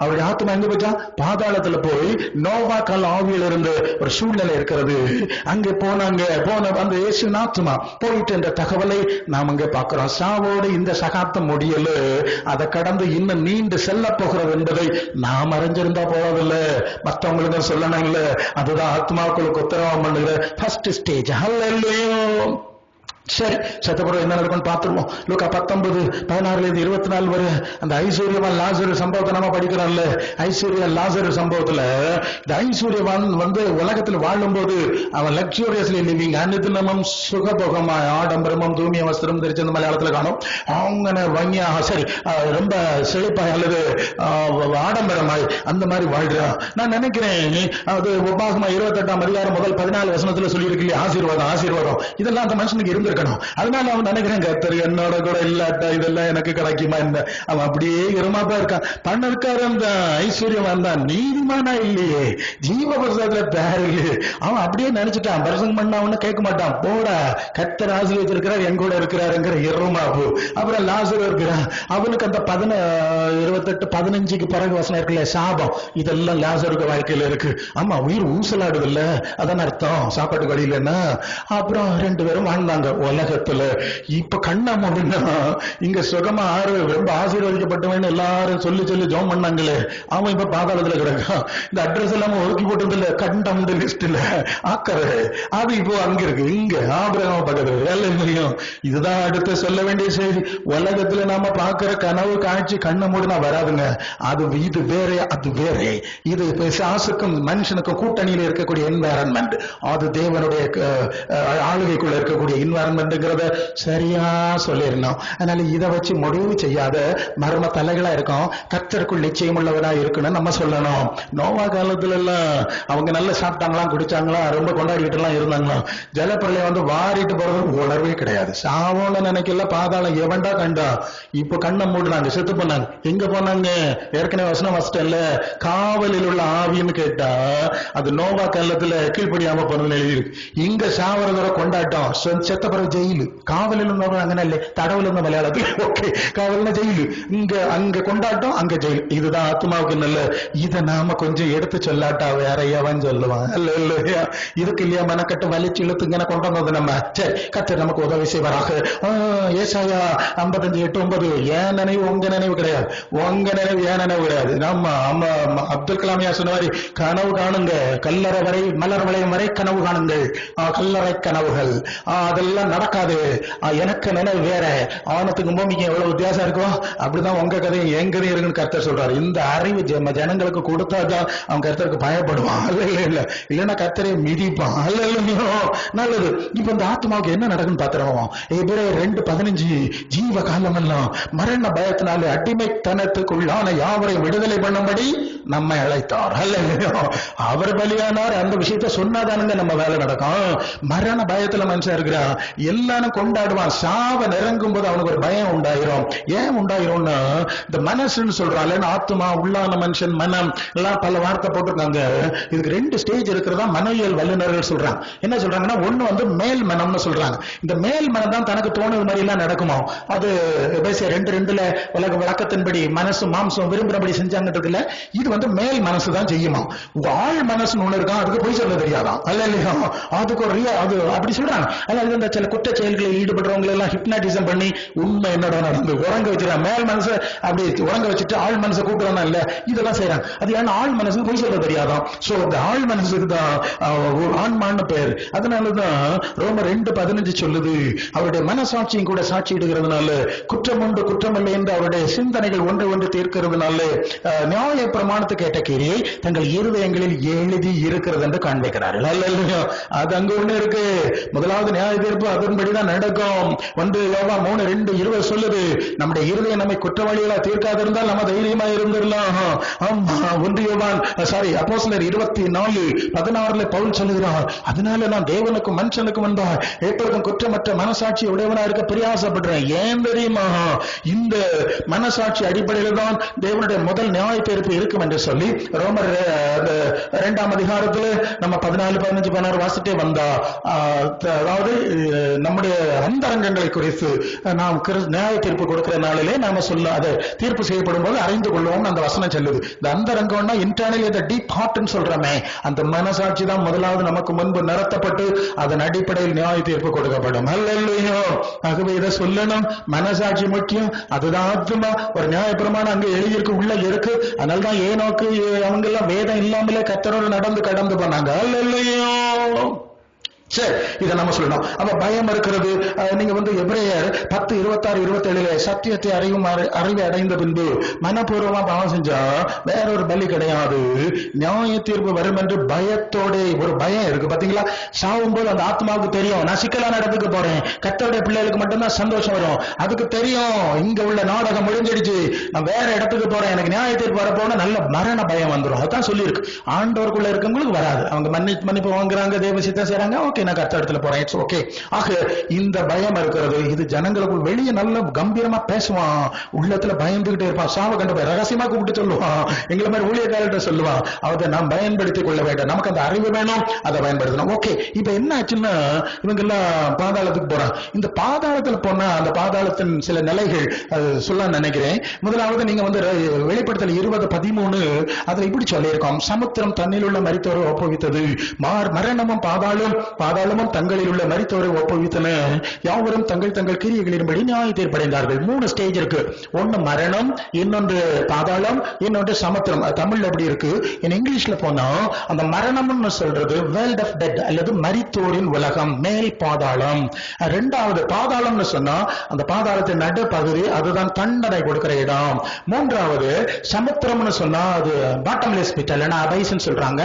அவருடைய ஆத்மா எங்க போச்சா? பாதாளத்துல போய் நோவா கால ஆவியில இருந்து ஒரு சூழ்நிலை இருக்கிறது. அங்க போனாங்க, அந்த இயேசுவின் ஆத்மா போயிட்டு என்ற தகவலை நாம் அங்க பார்க்கிறோம். சாவோடு இந்த சகாப்தம் முடியல, அதை கடந்து இன்னும் நீண்டு செல்ல போகிறது என்பதை நாம் அறிஞ்சிருந்தா போவதில்ல, மற்றவங்களுக்கு சொல்லணும் இல்ல. அதுதான் ஆத்மாக்களுக்கு உத்தரவாதம் பண்ணுகிற ஃபர்ஸ்ட் ஸ்டேஜ். ஹல்லேலூயா. சரி, சத்தப்புறம் என்ன நடக்கும்னு பார்த்துருவோம். லூக்கா 19:16-24 வரை அந்த ஐஸ்வர்யவான் லாசரு சம்பவத்தை நம்ம படிக்கிறோம்ல. ஐஸ்வர்யவான் லாசரு சம்பவத்துல இந்த ஐஸ்வர்யவான் உலகத்துல வாழும்போது அவன் லக்ஸூரியஸ்லி லிவிங், அனுதினமும் சுகபோகமாய் ஆடம்பரமும் தூமிய வஸ்திரம் தெரிச்சு அந்த மலையாளத்துல காணும். அவங்க வங்கியாக சரி ரொம்ப செழிப்பாய் அல்லது ஆடம்பரமாய் அந்த மாதிரி வாழ்றான். நான் நினைக்கிறேன் அது உபாகமம் 28ஆம் அதிகாரம் முதல் 14 வசனத்துல சொல்லியிருக்கு இல்லையா, ஆசீர்வாதம் இதெல்லாம் அந்த மனுஷனுக்கு இருந்திருக்கணும். அதனால அவன் நினைக்கிறேன், கர்த்தர் என்னோட கூட இல்லாட்டா இதெல்லாம் எனக்கு கிடைக்குமா என்ன? அவன் அப்படியே இருமாப்பா இருக்கான். பணக்காரன் தான், ஐஸ்வர்யவான் தான், நீதிமானா இல்லையே, ஜீவ புஸ்தகத்துல பேர் இல்லையே. அவன் அப்படியே நினைச்சிட்டான், பரிசங்கம் பண்ண அவனு கேட்க மாட்டான். போடா, கர்த்தர் ஆசீர்வதிச்சிருக்கிறார், என் கூட இருக்கிறாருங்கிற இருமாப்பு. அப்புறம் லாசரு இருக்கிறான், அவனுக்கு அந்த 28-15 பிறகு வசனம் இருக்குல்ல, சாபம். இதெல்லாம் லாசருக்கு வாழ்க்கையில இருக்கு. ஆமா, உயிர் ஊசலாடுது இல்ல, அதான் அர்த்தம், சாப்பாட்டு வழியிலன்னா. அப்புறம் 2 பேரும் வாழ்ந்தாங்க உலகத்துல. இப்ப கண்ணா முடினா இங்க சுகமா ரொம்ப ஆசீர்வதிக்கப்பட்டவன் எல்லாரும் சொல்லி ஜோம் பண்ணாங்களே, அவன் இப்ப பாதாளத்துல கிடக்கான். இந்த அட்ரஸ் எல்லாம் ஒதுக்கி போட்டதில்ல, கண்டம் லிஸ்ட்ல ஆக்கறது அது இப்போ அங்க இருக்கு, இங்க ஆபிரகாம் பக்கத்துல வேலை முடியும். இதுதான் அடுத்து சொல்ல வேண்டிய செய்தி. உலகத்துல நாம பாக்குற கனவு காட்சி கண்ண மூடினா வராதுங்க. இது வேற, அது வேற. இது பிசாசுக்கும் மனுஷனுக்கும் கூட்டணியில இருக்கக்கூடிய என்வாரன்மெண்ட், அது தேவனுடைய ஆளுகைக்குள்ள இருக்கக்கூடிய என்வாரன்மெண்ட்ங்கிறத சரியா சொல்லிடணும். அதனால இதை வச்சு முடிவு செய்யாத மர்ம தலைகளா இருக்கும். கர்த்தருக்குள் நிச்சயம் உள்ளவரா இருக்குன்னு நம்ம சொல்லணும். நோவா காலத்துல எல்லாம் அவங்க நல்லா சாப்பிட்டாங்களாம், குடிச்சாங்களாம், ரொம்ப கொண்டாடிட்டு எல்லாம் இருந்தாங்களாம். ஜலப்பிரளயம் வாரிட்டு போறது உணர்வே கிடையாது. சாவோன்னு நினைக்கல, பாதாளம் எவன்டா கண்டா. இப்ப கண்ணை மூடுறாங்க, செத்து போனாங்க. எங்க போனாங்க? ஏற்கனவே வசனம் வசிட்டல்ல, காவலில் உள்ள ஆவின்னு கேட்டா அது நோவா காலத்துல கீழ்படியாம போனதுன்னு எழுதியிருக்கு. இங்க சாவரதோட கொண்டாட்டம், செத்த பிறகு ஜெயிலு. காவலில் இருந்தவங்க அங்கே இல்லை, தடவுல இருந்த மலையாளத்தில் ஓகே, காவல்னா ஜெயிலு, இங்க அங்க கொண்டாட்டம், அங்க ஜெயில். இதுதான் ஆத்மாவுக்கு நல்ல. இதை நாம கொஞ்சம் எடுத்து சொல்லாட்டா வேற எவன் சொல்லுவான்? இல்ல இல்லையா, இதுக்கு இல்லையா மெனக்கட்டு வலிச்சு இழுத்துங்கன்னு கொண்டு வந்தது நம்ம. சரி, கர்த்தர் நமக்கு உதவி செய்வாராக. ஏசாயா 55:8-9 ஏன் நினைவு உங்க நினைவு கிடையாது, உங்க நினைவு ஏன் நினைவு கிடையாது. நம்ம அப்துல் கலாமியா சொன்ன மாதிரி கனவு காணுங்க, கல்லறை வரை மலர் வளையம் வரை கனவு காணுங்கள். கல்லறை கனவுகள் அதெல்லாம் நடக்காது. எனக்கு நினைவு வேற, ஆனத்துக்கும் பூமிக்கு எவ்வளவு வித்தியாசம் இருக்கும். அப்படிதான் உங்க கதையும் என் கதையும் இருக்குன்னு கர்த்தர் சொல்றாரு. இந்த அறிவு ஜனங்களுக்கு கொடுத்தாதான் அவன் கர்த்தருக்கு பயப்படுவான். இல்லைன்னா கர்த்தரை மிதிப்பான். நல்லது. இப்ப இந்த ஆத்மாவுக்கு என்ன நடக்குன்னு பாத்துருவோம். எபிரேயர் 2:15 ஜீவ காலம் எல்லாம் மரண பயத்தினாலே அடிமைத்தனத்துக்குள்ளான யாவரையும் விடுதலை பண்ணும்படி நம்மை அழைத்தார். அவர் பலியானார். அந்த விஷயத்த சொன்னாதானுங்க நம்ம வேலை நடக்கும். மரண பயத்துல மனுஷன் இருக்கிறான். எல்லாரும் கொண்டாடுவான். சாவ நெருங்கும் போது அவனுக்கு ஒரு பயம் உண்டாயிரும். ஏன் உண்டாயிரும்னா, இந்த மனசுன்னு சொல்றாள், ஆத்மா, உள்ளான மனுஷன், மனம் எல்லாம் பல வார்த்தை போட்டிருக்காங்க. இதுக்கு 2 ஸ்டேஜ் இருக்கிறதா மனவியல் வல்லுநர்கள் சொல்றாங்க. என்ன சொல்றாங்கன்னா, ஒண்ணு வந்து மேல் மனம்னு சொல்றாங்க. இந்த மேல் மனம் தான் தனக்கு தோணுது மாதிரி எல்லாம் நடக்குமா. அது எபேசியர் 2:2 விளக்கத்தின்படி மனசு மாம்சம் விரும்புறபடி செஞ்சாங்கன்றதுல இது வந்து மேல் மனசு தான் செய்யுமா. உங்க ஆள் மனசுன்னு ஒண்ணு இருக்கான், அதுக்கு போய் சொல்ல தெரியாதான் அல்ல இல்லையா. அதுக்கு ஒரு அது அப்படி சொல்றாங்க. அதாவது இந்த சில குற்ற செயல்களில் ஈடுபடுறவங்களை எல்லாம் ஹிப்னாட்டிசம் பண்ணி உண்மை என்னடா நடந்து உறங்க வச்சிருக்காங்க. மேல் மனசை அப்படி உறங்க வச்சுட்டு ஆள் மனசை கூட்டுறானா இல்ல, இதெல்லாம் செய்யறாங்க. அது ஏன்னா ஆள் மனசுக்கு போய் சொல்ல தெரியாதான். சோ இந்த ஆள் மனசுக்கு தான் ஆன்மான்னு பேர். அதனாலதான் ரோமர் 2:15 சொல்லுது, அவருடைய மனசாட்சியும் கூட சாட்சி இடுகிறதுனால குற்றம் உண்டு குற்றம் இல்லை என்று அவருடைய சிந்தனைகள் ஒன்று ஒன்று தீர்க்கிறதுனால நியாய பிரமாணத்தை கேட்ட கிரியை தங்கள் இருதயங்களில் எழுதி இருக்கிறது என்று காண்பிக்கிறார்கள். அது அங்க ஒண்ணு இருக்கு. முதலாவது நியாய தீர்ப்பு அதன்படிதான் நடக்கும். 1 யோவான் 3:2 சொல்லுது, நம்முடைய இருதயம் நம்மை குற்றவாளிகளா தீர்க்காதிருந்தால் நம்ம தைரியமா இருந்துடலாம். ஆமா, 1 யோவான் அப்போஸ்தலர் 24:16 பவுல் சொல்லுகிறார், அதனால நான் தேவனுக்கும் மனுஷனுக்கும் வந்தா எப்பொழுதும் குற்றமற்ற மனசாட்சி உடையவனா இருக்க பிரயாசப்படுறேன். ஏன் தெரியுமா, இந்த மனசாட்சி அடிப்படையில் தான் தேவனுடைய முதல் நியாய தீர்ப்பு இருக்கும் என்று சொல்லி ரோமர் 2ஆம் அதிகாரத்தில் நம்ம 14, 15, 16 வாசிட்டே வந்தா, அதாவது நம்முடைய அந்தரங்கங்களை குறித்து நாம் நியாய தீர்ப்பு கொடுக்கிற நாளிலே நாம சொல்ல அதை தீர்ப்பு செய்யப்படும் போது அறிந்து கொள்வோம் அந்த வசனம் சொல்லுது. இந்த அந்தரங்கம்னா இன்டர்னல், இந்த டீப் ஹார்ட்னு சொல்றமே, அந்த மனசாட்சி தான் முதலாவது நமக்கு முன்பு நிறுத்தப்பட்டு அதன் அடிப்படையில் நியாய தீர்ப்பு கொடுக்கப்படும். அல்லையோ, ஆகவே இதை சொல்லணும், மனசாட்சி முக்கியம். அதுதான் ஆத்மா. ஒரு நியாயப்பிரமாணம் அங்க எழுதியிருக்கு, உள்ள இருக்கு. அதனால்தான் ஏனோக்கு அவங்க எல்லாம் வேதம் இல்லாமலே கர்த்தரோடு நடந்து கடந்து போனாங்க. அல்லையோ, சரி, இதை நம்ம சொல்லணும். அப்ப பயம் இருக்கிறது. நீங்க வந்து எபிரேயர் 10:26-27 சத்தியத்தை அறிவை அடைந்த பின்பு மனப்பூர்வமா பாவம் செஞ்சா வேற ஒரு பலி கிடையாது, நியாய தீர்ப்பு வரும் என்று பயத்தோட ஒரு பயம் இருக்கு. பாத்தீங்களா, சாவும் போது அந்த ஆத்மாவுக்கு தெரியும், நான் சிக்கலான இடத்துக்கு போறேன். கர்த்தருடைய பிள்ளைகளுக்கு மட்டும்தான் சந்தோஷம் வரும். அதுக்கு தெரியும், இங்க உள்ள நாடகம் முடிஞ்சிடுச்சு, நான் வேற இடத்துக்கு போறேன், எனக்கு நியாய தீர்ப்பு வரப்போன நல்ல மரண பயம் வந்துடும். அதான் சொல்லி இருக்கு. ஆண்டவருக்குள்ள இருக்கவங்களுக்கு வராது. அவங்க மன்னிப்பு வாங்குறாங்க, தேவ சித்தம் செய்றாங்க, ஓகே நான் கர்த்தர் இடத்துல போறேன், இட்ஸ் ஓகே. ஆக இந்த பயம் இருக்கிறது, இது ஜனங்களுக்குள் வெளியே நல்ல கம்பீரமா பேசுவான், உள்ளத்துல பயந்துகிட்டே இருப்பான். சாவ கண்டு போய் ரகசியமா கூப்பிட்டு சொல்லுவான், எங்களை மாதிரி ஊழியக்காரர்கிட்ட சொல்லுவான். அதை நாம் பயன்படுத்திக் கொள்ள வேண்டும். நமக்கு அந்த அறிவு வேணும், அதை பயன்படுத்தணும். ஓகே, இப்ப என்ன ஆச்சுன்னா இவங்க எல்லாம் பாதாளத்துக்கு போறான். இந்த பாதாளத்துல போனா அந்த பாதாளத்தின் சில நிலைகள் சொல்ல நினைக்கிறேன். முதலாவது நீங்க வந்து வெளிப்படுத்தல் 20:13 அதுல இப்படி சொல்லியிருக்கோம், சமுத்திரம் தண்ணில் உள்ள மரித்தோரை ஒப்புவித்தது, மரணமும் பாதாளமும் தங்களில் உள்ள மரித்தோரை ஒப்புவித்தன, யாவரும் தங்கள் தங்கள் கிரியைகளின்படி நியாய தீர்ப்படைந்தார்கள். 3 ஸ்டேஜ் இருக்கு. ஒன்னு மரணம், இன்னொன்று பாதாளம், இன்னொன்று சமுத்திரம். தமிழ்ல எப்படி இருக்கு, இங்கிலீஷ்ல போனா அந்த மரணம்னு சொல்றது வேர்ல்ட் ஆஃப் டெட் அல்லது மரித்தோரின் உலகம், மேல் பாதாளம். 2வது பாதாளம்னு சொன்னா அந்த பாதாளத்தின் நடுப்பகுதி, அதுதான் தண்டனை கொடுக்கிற இடம். 3வது சமுத்திரம்னு சொன்னா அது பாட்டம்லெஸ் பிட் இல்லைன்னா அபைஸ்ன்னு சொல்றாங்க,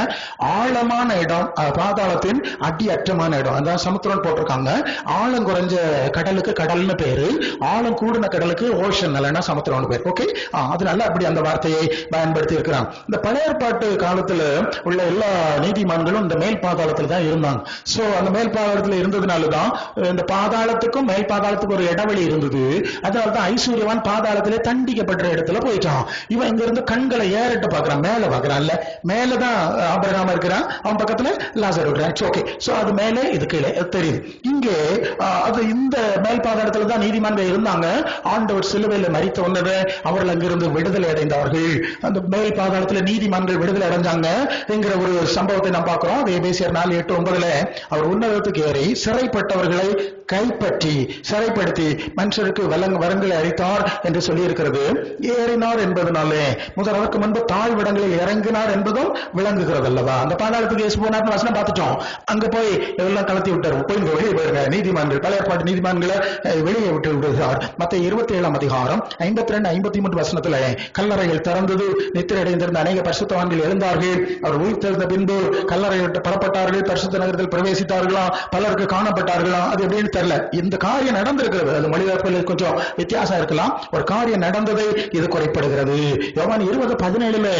ஆழமான இடம், பாதாளத்தின் அடியற்றமான இடம். அதான் சமுத்திரம் போட்டிருக்காங்க. ஆழம் குறைஞ்ச கடலுக்கு கடல்னு பேரு, ஆழம் கூடின கடலுக்கு ஓஷன் இல்லைன்னா சமுத்திரம்னு பேர். ஓகே, அதனால அப்படி அந்த வார்த்தையை பயன்படுத்தி இருக்கிறாங்க. இந்த பழைய ஏற்பாட்டு காலத்துல உள்ள எல்லா நீதிமான்களும் இந்த மேல் பாதாளத்துல தான் இருந்தாங்க. சோ அந்த மேல் பாதாளத்துல இருந்ததுனாலதான் இந்த பாதாளத்துக்கும் மேல் பாதாளத்துக்கு ஒரு இடைவெளி இருந்தது. அதனாலதான் ஐஸ்வர்யவான் பாதாளத்திலே தண்டிக்கப்பட்ட இடத்துல போயிட்டான். இவன் இங்க இருந்து கண்களை ஏறிட்டு பாக்குறான், மேல பாக்குறான்ல, மேலதான் ஆபிரகாம் இருக்கிறான், அவன் பக்கத்துல லாசர் இருக்கிறான். ஓகே, சோ அது மேலே இது கீழே தெரியுது. இங்கே அது இந்த மேல் பாதாளத்துல தான் நீதிமான்கள் இருந்தாங்க. ஆண்டவர் சிலுவையில மரித்த உடனே அவர்கள் அங்கிருந்து விடுதலை அடைந்தார்கள். அந்த மேல் பாதாளத்துல நீதிமான்கள் விடுதலை அடைஞ்சாங்க என்கிற ஒரு சம்பவத்தை நாம் பார்க்கிறோம். எபேசியர் 4:8-9 அவர் உன்னதத்துக்கு ஏறி சிறைப்பட்டவர்களை கைப்பற்றி சிறைப்படுத்தி மனுஷருக்கு வரங்களை அளித்தார் என்று சொல்லி இருக்கிறது. ஏறினார் என்பதனாலே அதற்கு முன்பு தாழ்விடங்களில் இறங்கினார் என்பதும் விளங்குகிறது அல்லவா. அந்த பாதாளத்துக்கு இயேசு போனார்னு வசனம் பார்த்துட்டோம். அங்க போய் எல்லாம் கலத்தி விட்டார், போய் வெளியே போயிருங்க. நீதிமான்கள் பழைய ஏற்பாட்டு நீதிமான்களை வெளியே விட்டு விடுகிறார். மத்திய 27ஆம் அதிகாரம் 52-53 வசனத்துல கல்லறைகள் திறந்தது, நித்திரை அடைந்திருந்த அநேக பரிசுத்தவான்கள் எழுந்தார்கள். அவர் உயிர் தெரிந்த பின்பு கல்லறை விட்டு புறப்பட்டார்கள், பரிசுத்த நகரத்தில் பிரவேசித்தார்களாம், பலருக்கு காணப்பட்டார்களாம். அது எப்படின்னு தெரியல. இந்த காரியம் நடந்திருக்கிறது, அது மொழிபெயர்ப்பில் கொஞ்சம் வித்தியாசம் இருக்கலாம். ஒரு காரியம் நடந்ததை இது குறைப்படுகிறது. யோவான் 20:17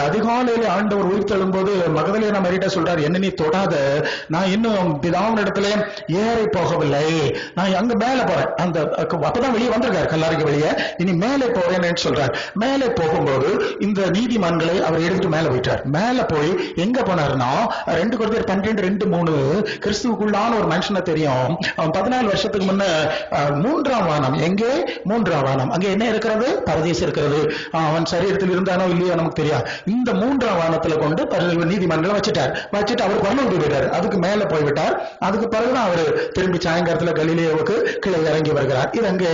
அதிகாலையில ஆண்டவர் உயிர் தழும்போது மகதலேனா மரிட்ட சொல்றார், என்ன நீ தொடாத, நான் இன்னும் பிதாவின் இடத்துல ஏறி போகவில்லை, நான் அங்க மேல போறேன். அந்த அப்பதான் வெளியே வந்திருக்காரு, கல்லாரிக்கு வெளியே, இனி மேலே போறேன்னு சொல்றார். மேலே போகும்போது இந்த நீதிமான்களை அவர் எடுத்துட்டு மேல போயிட்டார். மேல போய் எங்க போனாருன்னா 2 Corinthians 12:2-3 கிறிஸ்துவுக்குள்ளான ஒரு மனுஷனை தெரியும். அவன் 14 வருஷத்துக்கு முன்ன 3ஆம் வானம், எங்கே 3ஆம் வானம், அங்கே என்ன இருக்கிறது, பரதீசு இருக்கிறது. அவன் சரீரத்தில் இருந்தானோ இல்லையோ நமக்கு தெரியாது. இந்த 3ஆம் வானத்துல கொண்டு நீதிமன்றங்களை வச்சுட்டு அவர் பரலோகத்துக்கு போயிட்டார். அதுக்கு மேல போய்விட்டார். அதுக்கு பிறகுதான் அவர் திரும்பி சாயங்காலத்துல கலிலேயாவுக்கு கீழே இறங்கி வருகிறார். இது அங்கே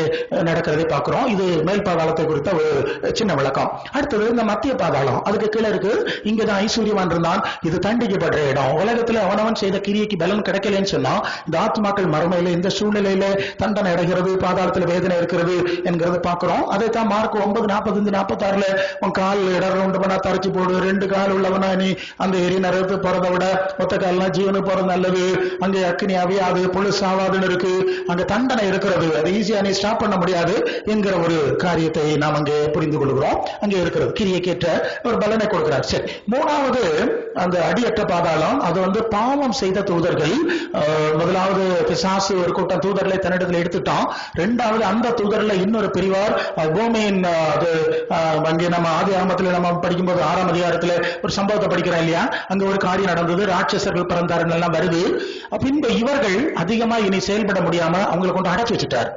நடக்கிறதை பார்க்கிறோம். இது மேல் பாதாளத்தை குறித்த ஒரு சின்ன விளக்கம். அடுத்தது இந்த மத்திய பாதாளம், அதுக்கு கீழே இருக்கு. இங்கதான் ஐஸ்வர்யவான் இருந்தான். இது தண்டிக்கப்படுற இடம். உலகத்துல அவனவன் செய்த கிரியைக்கு பலன் கிடைக்கலன்னு சொன்னா இந்த ஆத்மாக்கள் மறுமையில இந்த சூழ்நிலையில தண்டனை அடைகிறது, பாதாளத்துல வேதனை இருக்கிறது என்கிறத பார்க்கிறோம். அதைத்தான் மார்க் 9:45-46 உன் கால் இடர் உண்டு பண்ணா தரைச்சு போடு, 2 கால் உள்ளவனா நீ அந்த எரி நரகத்து போறதை விட ஒத்த கால்னா ஜீவனுக்கு போறது நல்லது, அங்கே அக்னி அவியாது பொழுது சாவாதுன்னு இருக்கு, அங்க தண்டனை இருக்கிறது, அது ஈஸியா நீ ஸ்டாப் பண்ண முடியாது என்கிற ஒரு காரியத்தை நாம் அங்கே புரிந்து கொள்கிறோம். அங்கே இருக்கிறது கிரியைக்கேற்ற ஒரு பலனை கொடுக்கிறார். சரி, 3வது அந்த அடியற்ற பாதாளம், அது பாவம் செய்த தூதர்கள். முதலாவது பிசாசு ஒரு கூட்டம் தூதர்களை தன்னிடத்தில் எடுத்துட்டான். 2வது அந்த தூதர்ல இன்னொரு பிரிவார் பூமியின், அது அங்கே நம்ம ஆதி ஆரம்பத்துல நம்ம படிக்கும்போது 6ஆம் அதிகாரத்துல ஒரு சம்பவத்தை படிக்கிறோம் இல்லையா, அங்க ஒரு காரியம் நடந்தது, ராட்சசர்கள் பிறந்தார்கள் எல்லாம் வருது. பின்பு இவர்கள் அதிகமா இனி செயல்பட முடியாம அவங்களை கொண்டு அடைச்சு வச்சுட்டார்.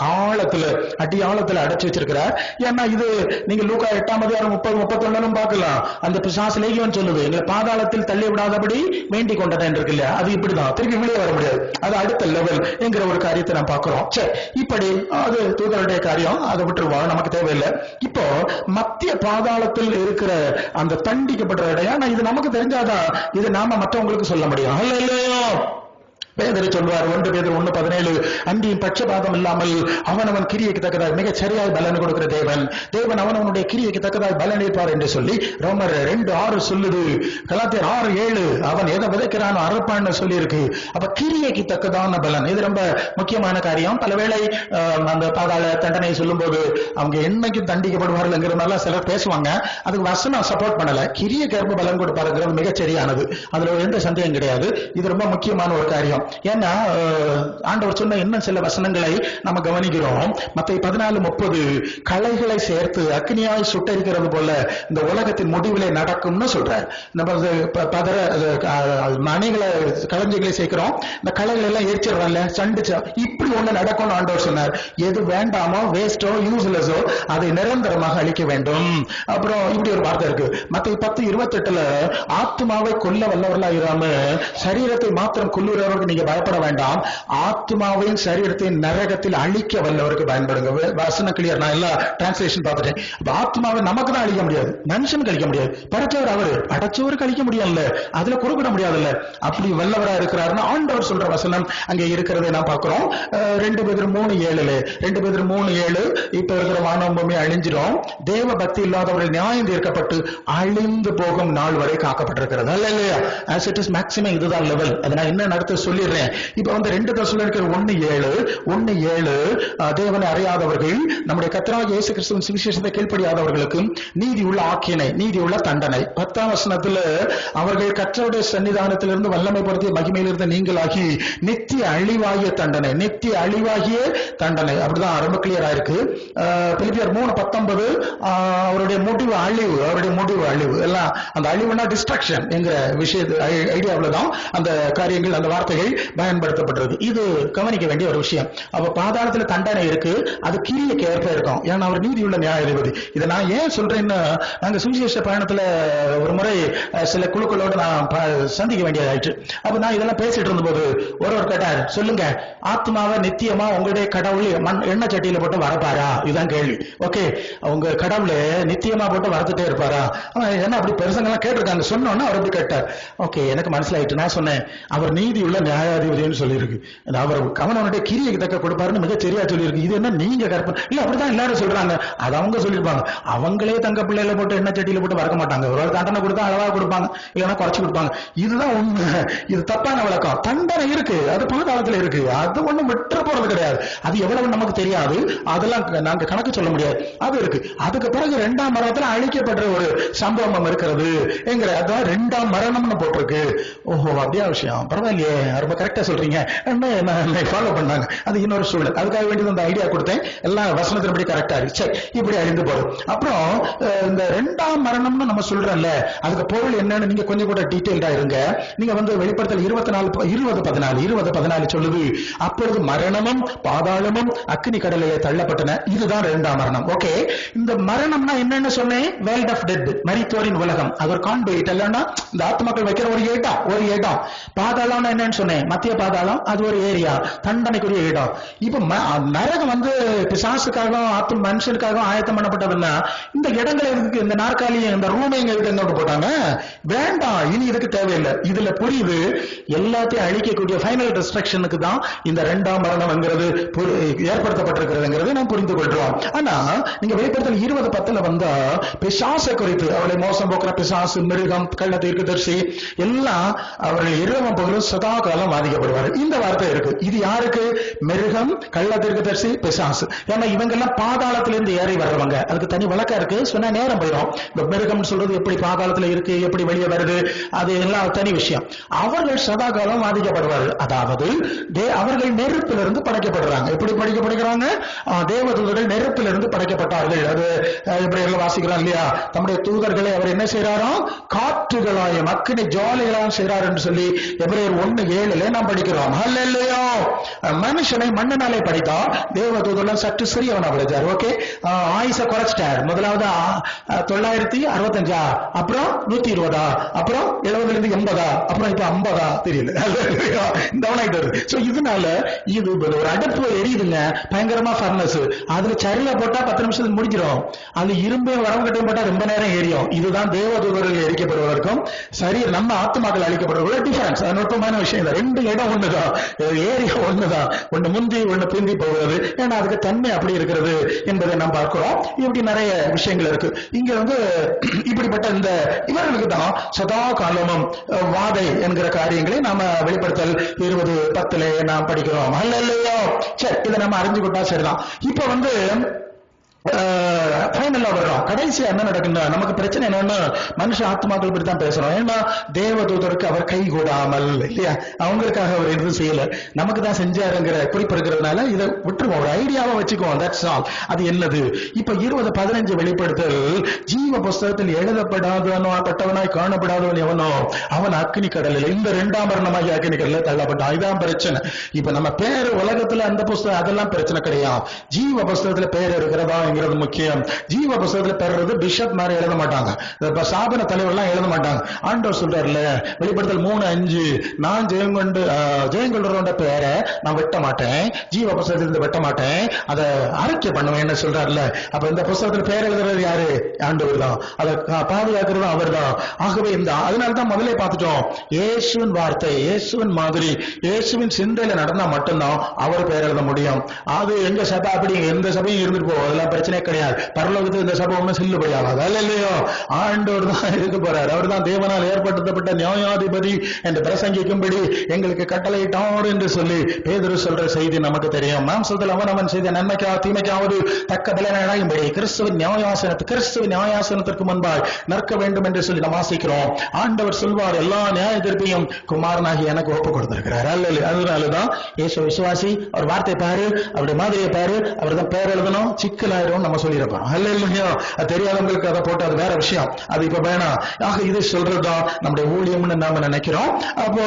அடி ஆழத்துல அடைச்சு வச்சிருக்கிறார். ஏன்னா இது நீங்க லூக்கா 8ஆம் அதிகாரம் 30-31 பார்க்கலாம். அந்த பிசாசு லேகியோன் சொல்லுது, எங்களை பாதாளத்தில் தள்ளி விடாதபடி வேண்டிக் கொண்டதன் இருக்கு இல்லையா, அது இப்படிதான், திருப்பி வெளியே வர முடியாது, அது அடுத்த லெவல் என்கிற ஒரு காரியத்தை நாம் பார்க்கிறோம். சரி, இப்படி அது தூதருடைய காரியம், அதை விட்டுருவோம், நமக்கு தேவையில்லை. இப்போ மத்திய பாதாளத்தில் இருக்கிற அந்த தண்டிக்கப்படுற இடம், இது நமக்கு தெரிஞ்சாதான் இது நாம மற்றவங்களுக்கு சொல்ல முடியும். இல்லையோ பேதர் சொல்வார், 1 Peter 1:17, அன்றியும் பட்சபாதம் இல்லாமல் அவனவன் கிரியைக்கு தக்கதாய் மிகச் சரியாய் பலன் கொடுக்கிற தேவன் அவனவனுடைய கிரியைக்கு தக்கதாய் பலன் இருப்பார் என்று சொல்லி ரோமர் 2:6 சொல்லுது. கலாத்தியர் 6:7 அவன் எதை விதைக்கிறானோ அறுப்பான்னு சொல்லி இருக்கு. அப்ப கிரியைக்கு தக்கதான பலன், இது ரொம்ப முக்கியமான காரியம். பலவேளை அந்த பாதாள தண்டனை சொல்லும் போது அவங்க என்னைக்கு தண்டிக்கப்படுவார்கள் மாதிரிலாம் சிலர் பேசுவாங்க. அதுக்கு வசனம் சப்போர்ட் பண்ணல. கிரியைக்கு ஏற்ப பலன் கொடுப்பாருங்கிறது மிகச் சரியானது, அதுல எந்த சந்தேகம் கிடையாது. இது ரொம்ப முக்கியமான ஒரு காரியம். ஏன்னா ஆண்டவர் சொன்ன இன்னும் சில வசனங்களை நம்ம கவனிக்கிறோம். மத்தேயு 14:30 களைகளை சேர்த்து அக்னியாய் சுட்டரிக்கிறது போல இந்த உலகத்தின் முடிவிலே நடக்கும்னு சொல்றார். நம்ம மணிகளை களஞ்சிகளை சேர்க்கிறோம், இந்த களைகள் எல்லாம் எரிச்சிடறாங்க, சண்டிச்சா இப்படி ஒண்ணு நடக்கும்னு ஆண்டவர் சொன்னார். எது வேண்டாமோ வேஸ்டோ யூஸ்லெஸோ அதை நிரந்தரமாக அழிக்க வேண்டும். அப்புறம் இப்படி ஒரு வார்த்தை இருக்கு மத்தேயு 10:28 ஆத்மாவை கொல்ல வல்லவர்களா இராம சரீரத்தை மாத்திரம் கொல்லுறவர்களுக்கு நீங்க பயப்பட வேண்டாம், ஆத்மாவையும் சரீரத்தையும் நரகத்தில் அழிக்க வல்லவருக்கு பயன்படுங்க. வசனம் கிளியர். நான் எல்லா டிரான்ஸ்லேஷன் பார்த்துட்டேன். ஆத்மாவை நமக்கு தான் அழிக்க முடியாது, மனுஷனுக்கு அழிக்க முடியாது. படைச்சவர் அவரு, அடைச்சவருக்கு அழிக்க முடியாதுல்ல, அதுல குறிப்பிட முடியாதுல்ல. அப்படி வல்லவரா இருக்கிறாருன்னு ஆண்டவர் சொல்ற வசனம் அங்கே இருக்கிறதை நான் பார்க்கிறோம். 2 Peter 3:7 இப்ப இருக்கிற வானம் பூமி அழிஞ்சிடும், தேவ பக்தி இல்லாதவர்கள் நியாயம் தீர்க்கப்பட்டு அழிந்து போகும் நாள் வரை காக்கப்பட்டிருக்கிறது. அல்ல இல்லையா? as it is maximum இதுதான் லெவல். அதை நான் என்ன நடத்த சொல்லிடுறேன். இப்ப 2 தெசலோனிக்கர் 1:7 தேவனை அறியாதவர்கள் நம்முடைய கர்த்தராகிய இயேசு கிறிஸ்துவின் சுவிசேஷத்தை கீழ்ப்படியாதவர்களுக்கு நீதி உள்ள ஆக்கினை, நீதி உள்ள தண்டனை. 10ஆம் வசனத்துல அவர்கள் கர்த்தருடைய சன்னிதானத்திலிருந்து வல்லமை பொருத்திய மகிமையிலிருந்து நீங்களாகி நித்திய அழிவாகிய தண்டனை அப்படிதான் ரொம்ப கிளியரா இருக்கு. பிலிப்பியர் 3:19 அவருடைய முடிவு அழிவு எல்லாம், அந்த அழிவுனா டிஸ்ட்ரக்ஷன் என்கிற விஷயத்து ஐடியாவில் தான் அந்த காரியங்கள், அந்த வார்த்தைகள் பயன்படுத்தப்பட்டிருக்கு. இது கவனிக்க வேண்டிய ஒரு விஷயம். அப்ப பாதாளத்துல தண்டனை இருக்கு, அது கிரியைக்கு ஏற்ப இருக்கும். ஏன்னா அவர் நீதியுள்ள நியாயாதிபதி. இதை நான் ஏன் சொல்றேன்னா, நாங்க சுவிசேஷ பயணத்துல ஒரு முறை சில குழுக்களோடு நான் சந்திக்க வேண்டியதாயிற்று. அப்ப நான் இதெல்லாம் பேசிட்டு இருந்தபோது ஒருவர் கேட்டார், சொல்லுங்க ஆத்மாவை நித்தியமா உங்களுடைய கடவுள் எண்ணெய் சட்டியில போட்டு வரப்பாரா? இதுதான் கேள்வி. ஓகே, உங்க கடவுள் நித்தியமா போட்டு வரத்துட்டே இருப்பாரா? என்ன அப்படி பெருசங்கெல்லாம் கேட்டிருக்காங்க. சொன்னோன்னா அவர் அப்படி கேட்டார். ஓகே, எனக்கு மனசிலாயிட்டு. நான் சொன்னேன், அவர் நீதி உள்ள நியாயாதிபதினு சொல்லியிருக்கு. அவர் கவனனுடைய கிரியைக்கு தக்க கொடுப்பாருன்னு மிக சரியா சொல்லியிருக்கு. இது என்ன நீங்க கற்பனை இல்ல, அப்படிதான் எல்லாரும் சொல்றாங்க. அது அவங்க சொல்லியிருப்பாங்க. அவங்களே தங்க பிள்ளையில போட்டு எண்ணெய் சட்டியில போட்டு வளர்க்க மாட்டாங்க. ஒரு தண்டனை கொடுத்தா அளவா கொடுப்பாங்க, இல்லைன்னா குறைச்சு கொடுப்பாங்க. இதுதான் உண்மை. இது தப்பான வழக்கம். தண்டனை இருக்கு, அது பாதாளத்துல இருக்கு. அது ஒண்ணும் விட்டு போறது கிடையாது. அது எவ்வளவு நமக்கு தெரியாது, அதெல்லாம் நாங்க கணக்கு சொல்ல முடியாது. அது இருக்கு. அதுக்கு பிறகு 2ஆம் மரணத்துல அழிக்கப்படுற ஒரு சம்பவம் இருக்கிறது என்கிற, அதான் 2ஆம் மரணம்னு போட்டிருக்கு. ஓஹோ, அப்படியா விஷயம், பரவாயில்லையே, ரொம்ப கரெக்டா சொல்றீங்க, ஃபாலோ பண்ணாங்க. அது இன்னொரு சூழல். அதுக்காக வேண்டியது அந்த ஐடியா கொடுத்தேன். எல்லாம் வசனத்தின்படி கரெக்டா இருக்கு. சரி, இப்படி அழிந்து போறோம். அப்புறம் இந்த 2ஆம் மரணம்னு நம்ம சொல்றோம்ல, அதுக்கு பொருள் என்னன்னு நீங்க கொஞ்சம் கூட டீடைல்டா இருங்க. நீங்க வெளிப்படுத்தல் 20:14 சொல்லுது, அப்பொழுது மரணமும் பாதாளமும் அக்னி கடலிலே தள்ளப்பட்டன. இதுதான் 2ஆம் மரணம். ஓகே, இந்த மரணம்னா என்னன்னு சொன்னேன்? வேர்ல்ட் ஆஃப் டெத், மரித்தோரின் உலகம். அது ஒரு கான்வெயிட் இல்லைன்னா இந்த ஆத்மாக்கள் வைக்கிற ஒரு இடம். பாதாளம்னா என்னன்னு சொன்னேன்? மத்திய பாதாளம், அது ஒரு ஏரியா, தண்டனைக்குரிய இடம். இப்ப நரகம் பிசாசுக்காகவும் மனுஷனுக்காகவும் ஆயத்தம் பண்ணப்பட்டதுன்னா இந்த இடங்களை இருக்கு, இந்த நாற்காலி, இந்த ரூமை எங்க போட்டாங்க? வேண்டாம், இனி இதுக்கு தேவையில்லை. இதுல புரியுது, எல்லாத்தையும் அழிக்கக்கூடிய ஃபைனல் டிஸ்ட்ரக்ஷனுக்கு தான் இந்த 2ஆம் மரணம்ங்கிறது ஏற்படுத்தப்பட்டிருக்கிறதுங்கிறது நாம் புரிந்து கொள்றோம். ஆனா நீங்க வெளிப்படுத்தல் 20:10 வந்தா பிசாசை குறித்து, அவளை மோசம் போக்குற பிசாசு, மிருகம், கள்ள தீர்க்கதரிசி எல்லாம் அவர்கள் இரவும் பகலும் சதா காலம் பாதிக்கப்படுவார்கள். இந்த வார்த்தை இருக்கு. இது யாருக்கு? மிருகம், கள்ள தீர்க்கதரிசி, பிசாசு. ஏன்னா இவங்க எல்லாம் பாதாளத்திலிருந்து ஏறி வர்றவங்க. அதுக்கு தனி வழக்கம் இருக்கு, சொன்னா நேரம் போயிடும். இந்த மிருகம் சொல்றது எப்படி பாதாளத்துல இருக்கு, எப்படி வெளியே வருது, அது எல்லாம் தனி விஷயம். அவர்கள் சதா காலம் பாதிக்கப்படுவார்கள். அதாவது அவர்கள் நெருப்பிலிருந்து படைக்கப்படுறாங்க. எப்படி படைக்கப்படுகிறாங்க? தேவதூதர்கள் நெருப்பிலிருந்து படைக்கப்பட்டார்கள். அது எப்படி எல்லாம் வாசிக்கிறோம் இல்லையா? தம்முடைய தூதர்களை அவர் என்ன செய்யறாராம்? காற்றுகளாயும் அக்கினி ஜுவாலைகளாயும் செய்யறார் என்று சொல்லி எபிரேயர் 1:7 நாம் படிக்கிறோம். ஹல்லேலூயா. மனுஷனை மண்ணினாலே படைத்தார், தேவதூதர்கள் சற்று சிறியவனா படைத்தார். ஓகே, ஆயுச குறைச்சிட்டார். முதலாவது 965, அப்புறம் 120, அப்புறம் 70-80, அப்புறம் இப்ப 50 தெரியல. இதனால இது ஒரு அடுப்பு எரியுதுங்க, பயங்கரமா ஃபர்னஸ். அதுல சரியா போட்டா 10 நிமிஷத்துக்கு முடிஞ்சிடும். அது இரும்பு வரவு கட்டையும் போட்டா ரொம்ப நேரம் எரியும். இதுதான் தேவதூதர்கள் எரிக்கப்படுவதற்கும் சரி நம்ம ஆத்மாக்கள் அழிக்கப்படுவதற்கும் டிஃபரன்ஸ். அது நுட்பமான விஷயம். 2 இடம் ஒண்ணுதான், ஏரியா ஒண்ணுதான், ஒண்ணு முந்தி ஒண்ணு பிந்தி போகிறது. ஏன்னா அதுக்கு தன்மை அப்படி இருக்கிறது என்பதை நாம் பார்க்கிறோம். இப்படி நிறைய விஷயங்கள் இருக்கு. இங்க இப்படிப்பட்ட இந்த இவர்களுக்கு தான் சதா காலமும் வாதை என்கிற காரியங்களை நாம வெளிப்படுத்தல் 20:10 நாம் படிக்கிறோம். அல்லையோ, சரி, இதை நம்ம அறிஞ்சுக்கிட்டா சரிதான். இப்ப ஃபைனலா வர்றோம். கடைசி என்ன நடக்குன்னா, நமக்கு பிரச்சனை என்னன்னா, மனுஷ ஆத்மாக்கள் பற்றி தான் பேசுறோம். ஏன்னா தேவதூதருக்கு அவர் கை கூடாமல் இல்லையா, அவங்களுக்காக அவர் எதுவும் செய்யல, நமக்கு தான் செஞ்சாருங்கிற குறிப்பு இருக்கிறதுனால இதை விட்டுருவோம், ஒரு ஐடியாவை வச்சுக்குவோம். That's all. அது என்னது? இப்ப 20:15 வெளிப்படுத்தல், ஜீவ புஸ்தகத்தில் எழுதப்படாதவனாய் காணப்படாதவன் எவனோ அவன் அக்னி கடலில், இந்த 2ஆம் மரணமாகி அக்னி கடலில் தள்ளப்பட்டான். இதான் பிரச்சனை. இப்ப நம்ம பேரு உலகத்துல அந்த புஸ்தகம் அதெல்லாம் பிரச்சனை கிடையாது. ஜீவ புஸ்தகத்துல பேர் இருக்கிறதா முக்கியம். ஜீவ புஸ்தகத்துல பெறது பிஷப் மாதிரி எழுத மாட்டாங்க, சாபன தலைவர் எல்லாம் எழுத மாட்டாங்க. ஆண்டவர் சொல்றாருல வெளிப்படுத்தல் 3:5, நான் ஜெயங்கொண்டரோட பேரை நான் வெட்ட மாட்டேன், ஜீவ புஸ்தகத்திலிருந்து வெட்ட மாட்டேன், அதை அறிக்கை பண்ணுவேன் என்ன சொல்றாருல. அப்ப இந்த புஸ்தகத்துல பேர் எழுதுறது யாரு? ஆண்டவர் தான். அதை பாதுகாக்கிறது அவர் தான். ஆகவே அதனால்தான் முதலே பார்த்துட்டோம், இயேசுவின் வார்த்தை, இயேசுவின் மாதிரி, இயேசுவின் சிந்தையில நடந்தா மட்டும்தான் அவர் பேர் எழுத முடியும். அது எங்க சபை அப்படி எந்த சபையும் இருந்துட்டு போவோம், அதெல்லாம் பிரச்சனை கிடையாது. பரலோகத்துக்கு இந்த சபை ஒண்ணு செல்லுபடியாகாது. அல்ல இல்லையோ, ஆண்டவர் தான் இருக்க போறார். அவர் தான் தேவனால் ஏற்படுத்தப்பட்ட நியாயாதிபதி என்று பிரசங்கிக்கும்படி எங்களுக்கு கட்டளையிட்டார் என்று சொல்லி பேதுரு சொல்ற செய்தி நமக்கு தெரியும். மாம்சத்தில் அவன் செய்த நன்மைக்காவது தீமைக்காவது தக்க பலனை அடையும்படி கிறிஸ்துவின் நியாயாசனத்திற்கு முன்பாக நிற்க வேண்டும் என்று சொல்லி நாம் வாசிக்கிறோம். ஆண்டவர் சொல்வார், எல்லா நியாய தீர்ப்பையும் குமாரனாகி எனக்கு ஒப்பு கொடுத்திருக்கிறார். அல்ல, அதனாலதான் இயேசு விசுவாசி, அவர் வார்த்தை பாரு, அவருடைய மாதிரியை பாரு, அவர் தான் பேர் எழுதணும், சிக்கலாயிரும் நம்ம சொல்லியிருப்போம். அல்ல இல்லையா, அது தெரியாதவங்களுக்கு அதை போட்டு அது வேற விஷயம், அது இப்ப வேணாம். ஆக இது சொல்றதுதான் நம்முடைய ஊழியம்னு நாம நினைக்கிறோம். அப்போ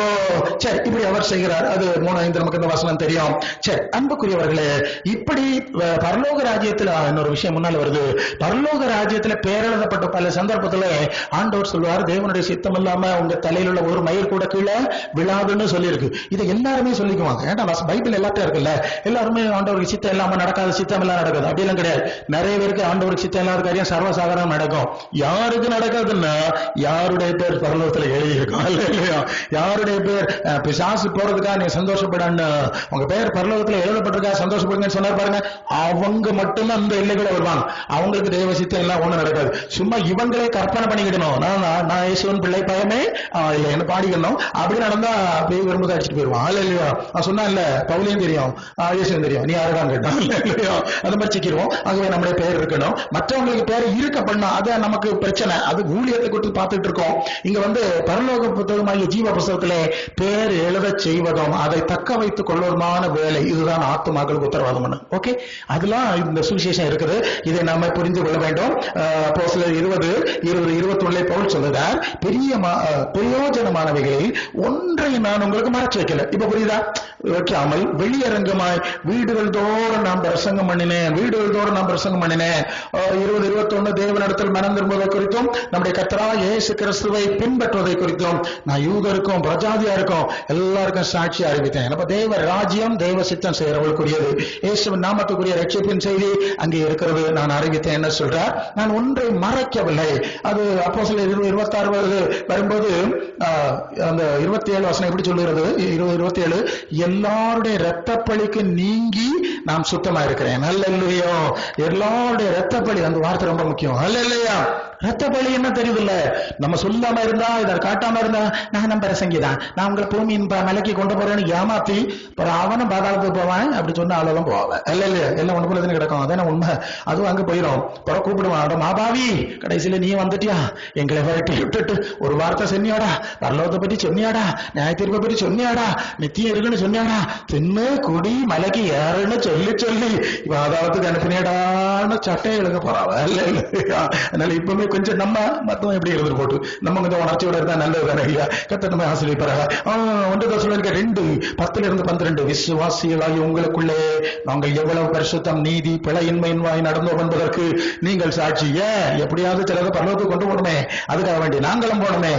சரி, இப்படி அவர் செய்கிறார். அது 3:5 நமக்கு இந்த வசனம் தெரியும். சரி, அன்புக்குரியவர்களே, இப்படி பரலோக ராஜ்யத்துல இன்னொரு விஷயம் முன்னால வருது. பரலோக ராஜ்யத்துல பேரெழுதப்பட்ட பல சந்தர்ப்பத்துல ஆண்டவர் சொல்வார், தேவனுடைய சித்தம் இல்லாம உங்க தலையில உள்ள ஒரு மயிர் கூட கீழே விழாதுன்னு சொல்லியிருக்கு. இதை எல்லாருமே சொல்லிக்குவாங்க. ஏன்னா பைபிள் எல்லாத்தையும் இருக்குல்ல, எல்லாருமே ஆண்டவருக்கு சித்தம் இல்லாம நடக்காது, சித்தம் எல்லாம் நடக்குது அப்படிலாம் கிடையாது. நிறைய பேர் பேருக்கு ஆண்டவருக்கு சித்தம் இல்லாத காரியம் சர்வசாதாரணம் நடக்கும். யாருக்கு நடக்காதுன்னா யாருடைய பேர் பரலோகத்துல எழுதி இருக்கும் இல்லையா? யாருடைய பேர் பிசாசு போறதுக்காக நீ சந்தோஷப்படான்னு உங்க பேர் பரலோகத்துல எழுதப்பட்டிருக்கா சந்தோஷப்படுங்கன்னு சொன்னார் பாருங்க, அவங்க மட்டும் அந்த எல்லைகளை வருவாங்க. அவங்களுக்கு தெய்வ சித்தம் எல்லாம் ஒண்ணும் நடக்காது. சும்மா இவங்களே கற்பனை பண்ணிக்கிடணும், நான் இயேசுவின் பிள்ளை பயமே இல்ல என்ன பாடிக்கணும் அப்படி நடந்தா அப்படியே விரும்புத அடிச்சுட்டு போயிருவான் இல்லையா? நான் சொன்னா இல்ல பவுலையும் தெரியும் இயேசுவும் தெரியும், நீ யாருதான் கேட்டான் இல்லையா? அந்த மாதிரி சிக்கிடுவோம். ஆகவே நம்முடைய பேர் இருக்கணும். மற்றவங்களுக்கு பேர் இருக்க பண்ணா அது நமக்கு பிரச்சனை. அது ஊழியத்தை கொடுத்து பார்த்துட்டு இருக்கோம். இங்க பரலோக புத்தகமாகிய ஜீவ புத்தகத்திலே பேர் எழுத செய்வதும் அதை தக்க வைத்துக் கொள்வதுமான வேலை, இதுதான் ஆத்துமாக்களுக்கு உத்தரவாதம் பண்ணு. ஓகே, அதெல்லாம் இந்த சுவிசேஷம் இருக்குது. இதை நாம புரிந்து கொள்ள வேண்டும். அப்போஸ்தலர் 20:21 பவுல் சொல்லுகிறார், பிரயோஜனமானவைகளில் ஒன்றை நான் உங்களுக்கு மறைச்சு வைக்கல. இப்ப புரியுதா? வைக்காமல் வெளியரங்கமாய் வீடுகள் தோறும் நாம் பிரசங்கம் பண்ணினேன். 20:21 தேவனிடத்தில் மனம் திரும்புவதை குறித்தும் நம்முடைய கர்த்தராகிய இயேசு கிறிஸ்துவை பின்பற்றுவதை குறித்தும் நான் யூதருக்கும் பிரஜாதியாருக்கும் எல்லாருக்கும் சாட்சி அறிவித்தேன். அப்ப தேவ ராஜ்யம் தேவ சித்தம் செய்யறவர்களுக்குரியது, இயேசுவின் நாமத்துக்குரிய ரட்சிப்பின் செய்தி அங்கே இருக்கிறது. நான் அறிவித்தேன் என்ன சொல்றார், நான் ஒன்றை மறைக்கவில்லை. அது அப்போஸ்தலர் 20:26 வரும்போது அந்த 27 வசனம் எப்படி சொல்லுகிறது? 20:27 எல்லாருடைய இரத்தப்பழிக்கு நீங்கி நாம் சுத்தமா இருக்கிறேன். அல்லேலூயா. எல்லாருடைய இரத்தப்பழி, அந்த வார்த்தை ரொம்ப முக்கியம். அல்லேலூயா. இரத்தப்பழி என்ன தெரியுதுல்ல, நம்ம சொல்லாம இருந்தா இதை காட்டாம இருந்தா நான் நம்புற சங்கிதான், நான் உங்களை பூமியின் மலைக்கு கொண்டு போறேன்னு ஏமாத்தி அவனும் பாதாளத்துக்கு போவான். அப்படி சொன்ன ஆளெல்லாம் போவேன் இல்லையா? எல்லாம் ஒண்ணு போல கிடக்கும். அதான உண்மை. அதுவும் அங்க போயிடும். பிறகு கூப்பிடுவான், மாபாவி கடைசியில நீ வந்துட்டியா, எங்களை விரட்டி விட்டுட்டு ஒரு வார்த்தை சொன்னியாடா, பரலோகத்தை பற்றி சொன்னியாடா, நியாய தீர்ப்பை பற்றி சொன்னியாடா, நித்தியம் இருக்குன்னு சொன்னியாடா, தின்னு குடி மலைக்கு ஏறுன்னு சொல்லி சொல்லி பாதாளத்துக்கு அனுப்பினியாடான்னு சட்டையை எழுத போறாவ இல்லையா? அதனால இப்பவுமே கொஞ்சம் நம்ம மத்தவங்க எப்படி எழுதுற போட்டு நம்ம கொஞ்சம் உணர்ச்சியோட இருந்தா நல்லது தானே இல்லையா? கர்த்தர் நம்ம ஆசீர்வதிப்பாராக. 1 தெசலோனிக்கர் 2:10-12 விசுவாசிகளாகி உங்களுக்குள்ளே நாங்கள் எவ்வளவு பரிசுத்தம் நீதி பிழையின்மையின்வாய் நடந்தோம் என்பதற்கு நீங்கள் சாட்சி. எப்படியாவது சிலதை பரலோகத்துக்கு கொண்டு போகணுமே, அதுக்காக வேண்டி நாங்களும் போகணுமே.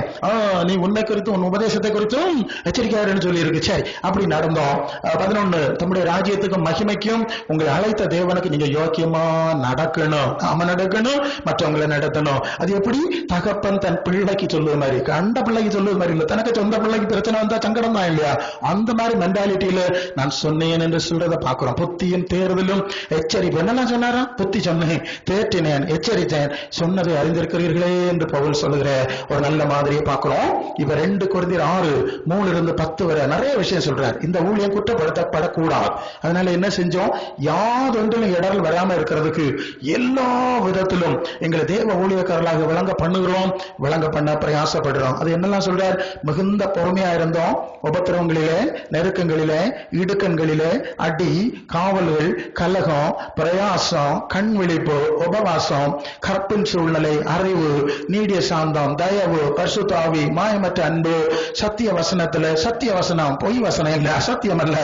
நீ உன்னை குறித்தும் உன் உபதேசத்தை குறித்தும் எச்சரிக்கையாருன்னு சொல்லி இருக்கு. சரி, அப்படி நடந்தோம். 11 தம்முடைய ராஜ்யத்துக்கும் மகிமைக்கும் உங்களை அழைத்த தேவனுக்கு நீங்க யோக்கியமா நடக்கணும். நாம நடக்கணும், மற்றவங்களை நடத்தணும். அது எப்படி? தகப்பன் தன் பிள்ளைக்கு சொல்லுவது மாதிரி, கண்ட பிள்ளைக்கு சொல்லுவது மாதிரி இல்ல, தனக்கு சொந்த பிள்ளைக்கு பிரச்சனை வந்தா சங்கடம் தான் இல்லையா? அந்த மாதிரி மென்டாலிட்டியில நான் சொன்னேன் என்று சொல்றதை பாக்குறோம். புத்தியின் தேர்தலும் எச்சரிப்பு. என்னெல்லாம் சொன்னாரா? புத்தி சொன்னேன், தேற்றினேன், எச்சரித்தேன், சொன்னதை அறிந்திருக்கிறீர்களே என்று பவுல் சொல்லுகிற ஒரு நல்ல மாதிரியை பார்க்கிறோம். இப்ப 2 கொரிந்தியர் 6:3-10 வரை நிறைய விஷயம் சொல்றார். இந்த ஊழியம் குற்றப்படுத்தப்படக்கூடாது. அதனால என்ன செஞ்சோம்? யாதொன்றிலும் இடர்கள் வராம இருக்கிறதுக்கு எல்லா விதத்திலும் எங்களை தேவ ஊழியக்காரர்களாக விளங்க பண்ணுகிறோம், விளங்க பண்ண பிரயாசப்படுறோம். அது என்னெல்லாம் சொல்றார்? மிகுந்த பொறுமையா இருந்தோம், உபத்திரவங்களிலே, நெருக்கங்களிலே, இடுக்கண்களிலே, அடி, காவல்கள், கலகம், பிரயாசம், கண் விழிப்பு, உபவாசம், கற்பின் சூழ்நிலை, அறிவு, நீடிய சாந்தம், தயவு, பரிசுத்த ஆவி, மாயமற்ற அன்பு, சத்திய வசனத்துல சத்திய வசனம், பொய் வசனம் இல்ல, அசத்தியம் அல்ல,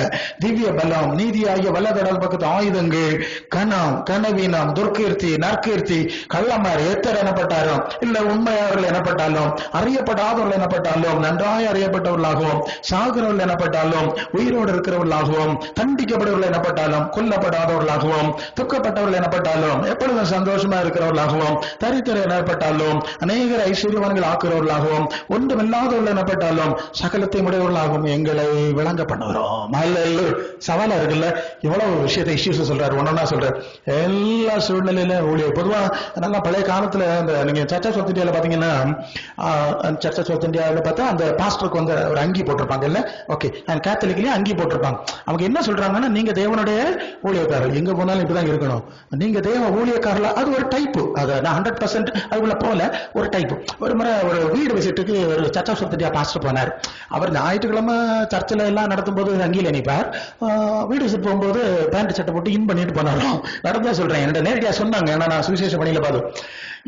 திவ்ய பலம், நீதியாகிய வல்லதடல் பக்கத்து ஆயுதங்கள், கணம், கனவீனம், துர்கீர்த்தி, நற்கீர்த்தி, கள்ளமாறு எத்தர் எனப்பட்டாலும் இல்ல உண்மையாளர்கள் எனப்பட்டாலும் அறியப்படாதவர்கள் எனப்பட்டாலும் நன்றாய் அறியப்பட்டவர்களாகவும் சாகிறவர்கள் எனப்பட்டாலும் உயிரோடு இருக்கிறவர்களாகவும் தண்டிக்கப்படுவர்கள் எனப்பட்டாலும் கொல்லப்படாதவர்களாகவும் துக்கப்பட்டவர்கள் எனப்பட்டாலும் எப்பொழுதும் சந்தோஷமா இருக்கிறவர்களாகவும் தரித்திர எனப்பட்டாலும் அநேகர் ஐஸ்வர்யவான்கள் ஆக்குறவர்களாகவும் ஒன்றுமில்லாதவர்கள் எனப்பட்டாலும் சகலத்தை உடையவர்களாகவும் எங்களை விளங்க பண்ணுகிறோம். சவாலா இருக்குல்ல, இவ்வளவு விஷயத்தை இஷ்யூஸ் சொல்றாரு, ஒன்னொன்னா சொல்றாரு. எல்லா சூழ்நிலையில ஊழியர் பொதுவா நல்லா பழைய காலத்துல இந்த நீங்க சர்ச் ஆஃப் இந்தியாவில் பாத்தீங்கன்னா, சர்ச் ஆஃப் இந்தியாவில் பார்த்தா அந்த பாஸ்டருக்கு ஒரு அங்கி போட்டிருப்பாங்க இல்ல, ஓகே, கேத்தலிக்லயும் அங்கி போட்டிருப்பாங்க. அவங்க என்ன சொல்றாங்கன்னா, நீங்க தேவனுடைய ஊழியக்காரர், எங்க போனாலும் இப்படிதான் இருக்கணும், நீங்க தேவ ஊழியக்காரல. அது ஒரு டைப்பு, அதை நான் 100% அதுக்குள்ள போல ஒரு டைப்பு. ஒரு முறை ஒரு வீடு விசிட்டுக்கு ஒரு சர்ச் ஆஃப் இந்தியா பாஸ்டர் போனார். அவர் ஞாயிற்றுக்கிழமை சர்ச்சில் எல்லாம் நடத்தும் போது அங்கியில் நினைப்பார், வீடு விசிட் போகும்போது பேண்ட் சட்டை போட்டு இன் பண்ணிட்டு போனாலும் நடந்தா சொல்றேன். என்னோட நேரடியா சொன்னாங்க, ஏன்னா நான் சுவிசேஷ பணியில பார்த்தோம்.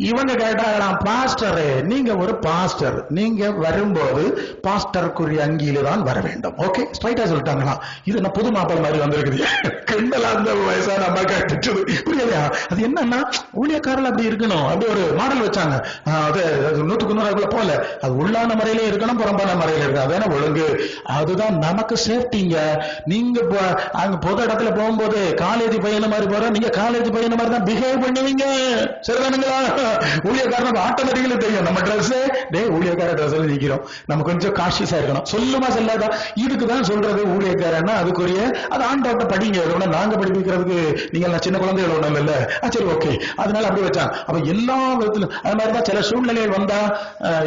இவங்க கேட்டாங்களாம், பாஸ்டர் நீங்க ஒரு பாஸ்டர், நீங்க வரும்போது பாஸ்டருக்குரிய அங்கியில தான் வர வேண்டும். ஓகே, ஸ்ட்ரைட்டா சொல்லிட்டாங்களாம். இது என்ன புது மாப்பிள்ளை மாதிரி வந்திருக்குது, கிண்டலா அந்த வயசான அம்மா கேட்டுச்சு. புரியலையா? அது என்னன்னா ஊழியக்காரர்கள் அப்படி இருக்கணும், அப்படி ஒரு மாடல் வச்சாங்க. அது 100க்கு 100 போல, அது உள்ளான முறையிலே இருக்கணும், புறம்பான முறையில இருக்கணும். அதான ஒழுங்கு, அதுதான் நமக்கு சேஃப்டிங்க. நீங்க அங்க பொது இடத்துல போகும்போது காலேஜ் பையன மாதிரி போற, நீங்க காலேஜ் பையன மாதிரி தான் பிஹேவ் பண்ணுவீங்க. சரிதானுங்களா? ஊழியக்காரன் ஆட்டோமேட்டிக்கலி தெரியும் நம்ம ட்ரெஸ், ஊழியக்கார ட்ரெஸ் நிக்கிறோம், நம்ம கொஞ்சம் காஷியஸா இருக்கணும். சொல்லுமா செல்லாதா? இதுக்குதான் சொல்றது ஊழியக்காரன்னா அதுக்குரிய அது ஆண்டோட்ட படிங்க. நாங்க படிப்பிக்கிறதுக்கு நீங்க சின்ன குழந்தைகள் ஒண்ணும் இல்ல. சரி, ஓகே, அதனால அப்படி வச்சாங்க. அப்ப எல்லா விதத்திலும் அது மாதிரிதான் சில சூழ்நிலைகள் வந்தா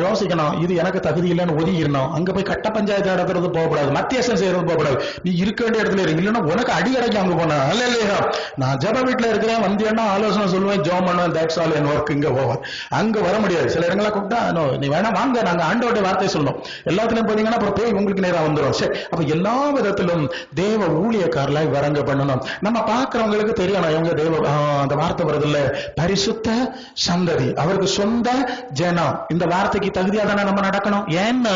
யோசிக்கணும், இது எனக்கு தகுதி இல்லைன்னு ஒதுங்கிடணும். அங்க போய் கட்ட பஞ்சாயத்து நடத்துறது போகக்கூடாது, மத்தியஸ்தம் செய்யறது போகக்கூடாது. நீ இருக்க வேண்டிய இடத்துல இருக்கு, இல்லைன்னா உனக்கு அடி கிடைக்கும் அங்க போனா. அல்ல இல்லையா? நான் ஜப வீட்டுல இருக்கிறேன், வந்தியன்னா ஆலோசனை சொல்லுவேன், ஜோம் பண்ணுவேன், தட்ஸ் ஆல் என் ஒர்க். இங்க போவேன், அங்க வர முடியாது. சில இடங்களை கூப்பிட்டா நீ வேணா வாங்க, நாங்க ஆண்டோட வார்த்தை சொல்லணும். எல்லாத்துலயும் போனீங்கன்னா அப்புறம் பேய் உங்களுக்கு நேரம் வந்துடும். சரி, அப்ப எல்லா விதத்திலும் தேவ ஊழியக்காரலாய் வரங்க பண்ணணும். நம்ம பாக்குறவங்களுக்கு தெரியணும், இவங்க தேவ அந்த வார்த்தை வருது இல்ல, பரிசுத்த சந்ததி, அவருக்கு சொந்த ஜனம். இந்த வார்த்தைக்கு தகுதியா தானே நம்ம நடக்கணும். ஏன்னா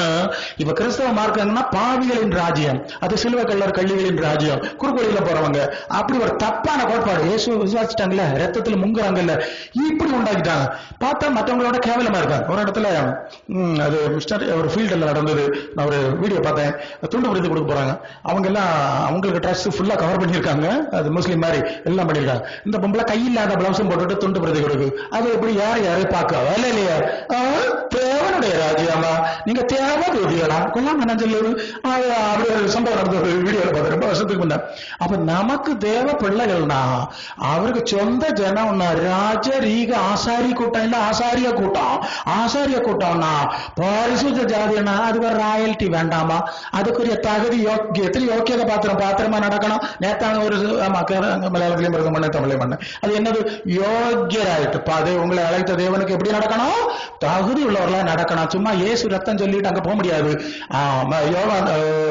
இப்ப கிறிஸ்தவ மார்க்கம்னா பாவிகளின் ராஜ்யம், அது சிலுவை கல்லர் கள்ளிகளின் ராஜ்யம், குறுக்கோடியில போறவங்க, அப்படி ஒரு தப்பான கோட்பாடு. இயேசு விசுவாசிட்டாங்கல்ல, ரத்தத்துல முங்குறாங்கல்ல, இப்படி உண்டாக்கிட்டாங்க. பார்த்தா மற்றவங்களோட கேவலமா இருக்காங்க. ஒரு இடத்துல அது மிஸ்டர் ஒரு ஃபீல்டில் நடந்தது, நான் ஒரு வீடியோ பார்த்தேன். துண்டு பிரதி கொடுக்க போறாங்க, அவங்க எல்லாம் அவங்களுக்கு ட்ரெஸ் ஃபுல்லா கவர் பண்ணியிருக்காங்க, அது முஸ்லீம் மாதிரி எல்லாம் பண்ணியிருக்காங்க. இந்த பொம்பளை கையில்லாத பிளவுஸும் போட்டுட்டு துண்டு பிரதி கொடுக்கு. அது எப்படி யாரை பார்க்க வேலை இல்லையா? தேவனுடைய ராஜ்யமா, நீங்க தேவை ஊதியலாம் கொள்ளாம என்ன சொல்லுது. அப்படி ஒரு சம்பவம் நடந்தது வீடியோல பார்த்தேன், ரொம்ப வருஷத்துக்கு முன்ன. அப்ப நமக்கு தேவ பிள்ளைகள்னா அவருக்கு சொந்த ஜனம்னா ராஜரீக ஆசாரி கூட்டம் இல்ல, ஆசாரிய கூட்டம். ஆசாரிய கூட்டம்னா பரிசுத்த ஜாதினா அதுக்கு ஒரு ராயல்டி வேண்டாமா? அதுக்குரிய தகுதி யோக்கியத்தில் யோக்கியத பாத்திரமா நடக்கணும். நேத்தாங்க ஒரு மலையாளத்திலையும் பிரதம் பண்ண, தமிழையும் பண்ண, அது என்னது யோக்கியராயிட்டு பாது உங்களை அழைத்த தேவனுக்கு எப்படி நடக்கணும்? தகுதி உள்ளவர்களா நடக்கணும். சும்மா இயேசு ரத்தம் சொல்லிட்டு அங்க போக முடியாது.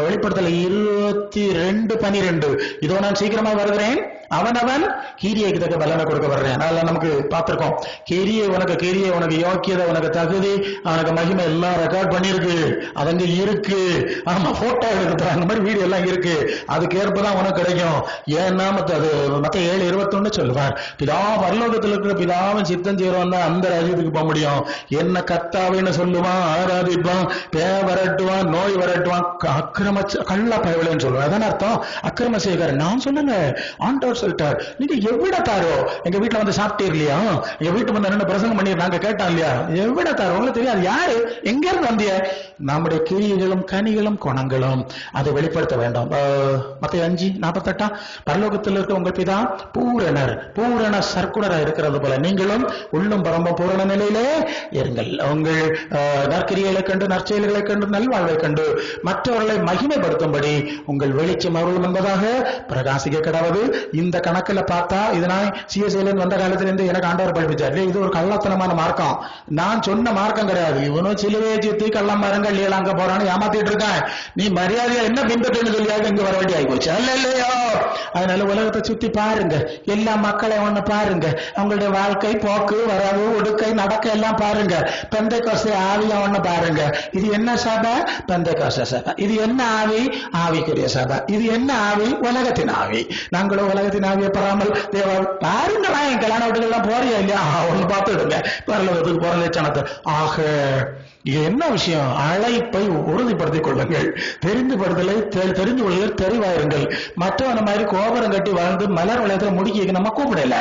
வெளிப்படுத்தல 22:12 இதோ நான் சீக்கிரமா வருகிறேன், அவனவன் கீரியைக்கு தக்க பலனை கொடுக்க வர்றேன். அதெல்லாம் நமக்கு பார்த்திருக்கோம். கீரியை உனக்கு யோக்கியதை, உனக்கு தகுதி, அவனுக்கு மகிமை எல்லாம் ரெக்கார்ட் பண்ணிருக்கு, அதங்க இருக்கு. ஆமா, போட்டோ எடுத்து அந்த மாதிரி வீடியோ எல்லாம் இருக்கு. அதுக்கு ஏற்பதான் உனக்கு கிடைக்கும். ஏன்னா அது மத்த 7:21 சொல்லுவார், பிதா பரலோகத்தில் இருக்கிற பிதாவின் சித்தம் செய்யறவன் தான் அந்த ராஜ்யத்துக்கு போக முடியும். என்ன கர்த்தாவேன்னு சொல்லுவான், ஆராதிப்பான், வரட்டுவான், நோய் வரட்டுவான், அக்கிரம கள்ள பயவலைன்னு சொல்லுவான். அதான் அர்த்தம், அக்கிரம செய்கிறார். நான் சொல்லல, ஆண்டவர் சொல்லிட்டார். நீங்க எவ்விடத்தாரோ, எங்க வீட்டுல வந்து சாப்பிட்டே இல்லையா, எங்க வீட்டு வந்து என்ன பிரசங்கம் பண்ணி நாங்க கேட்டோம் இல்லையா, எவ்விடத்தாரோ உங்களுக்கு தெரியாது, யாரு எங்க இருந்து வந்திய? நம்முடைய கிரியைகளும் கனிகளும் குணங்களும் அதை வெளிப்படுத்த வேண்டும். மத்தேயு 5:48 பரலோகத்தில் இருக்க உங்கள் பிதா பூரண சர்க்குணரா இருக்கிறது போல நீங்களும் உள்ளும் பரம்பும் பூரண நிலையிலே இருங்கள். உங்கள் நற்கிரியைகளை கண்டு, நற்செயல்களை கண்டு, நல்வாழ்வை கண்டு மற்றவர்களை மகிமைப்படுத்தும்படி உங்கள் வெளிச்சம் அருளும் என்பதாக பிரகாசிக்க கிடவது. இந்த கணக்குல பார்த்தா இது நான் சிஎஸ்ஐல வந்த காலத்திலிருந்து எனக்கு ஆண்டவர் படிப்பிச்சார். இது ஒரு கள்ளத்தனமான மார்க்கம், நான் சொன்ன மார்க்கம் கிடையாது. இவனும் சிலுவையை சுத்தி கள்ளம் மரங்கள் அங்க போறான்னு ஏமாத்திட்டு இருக்கான். நீ மரியாதையா என்ன பின்பற்றுன்னு சொல்லியாக இங்க வர வேண்டி ஆகி போச்சு, அல்ல இல்லையோ? அதனால உலகத்தை சுத்தி பாருங்க, எல்லா மக்களை ஒண்ணு பாருங்க, அவங்களுடைய வாழ்க்கை போக்கு, வரவு, உடுக்கை, நடக்க எல்லாம் பாருங்க. பெந்தைக்கோஸ்தே ஆவியா ஒண்ணு பாருங்க. இது என்ன சபை? பெந்தைக்கோஸ்தே சபை. இது என்ன ஆவி? ஆவிக்குரிய சபை. இது என்ன ஆவி? உலகத்தின் ஆவி. நாங்களும் உலகத்தின் ஆவியை பெறாமல் தேவ பாருங்களேன். என் கல்யாண வீட்டுக்கு எல்லாம் போறியா இல்லையா? ஒண்ணு பார்த்துடுங்க, பரலோகத்துக்கு போற லட்சணத்தை. ஆக என்ன விஷயம்? அழைப்பை உறுதிப்படுத்திக் கொள்ளுங்கள், தெரிந்து கொள்ளுங்கள், தெரிவாயிருங்கள். மற்றவன மாதிரி கோபுரம் கட்டி வாழ்ந்து மலர் வளையத்துல முடிக்க நம்ம கூப்பிடல.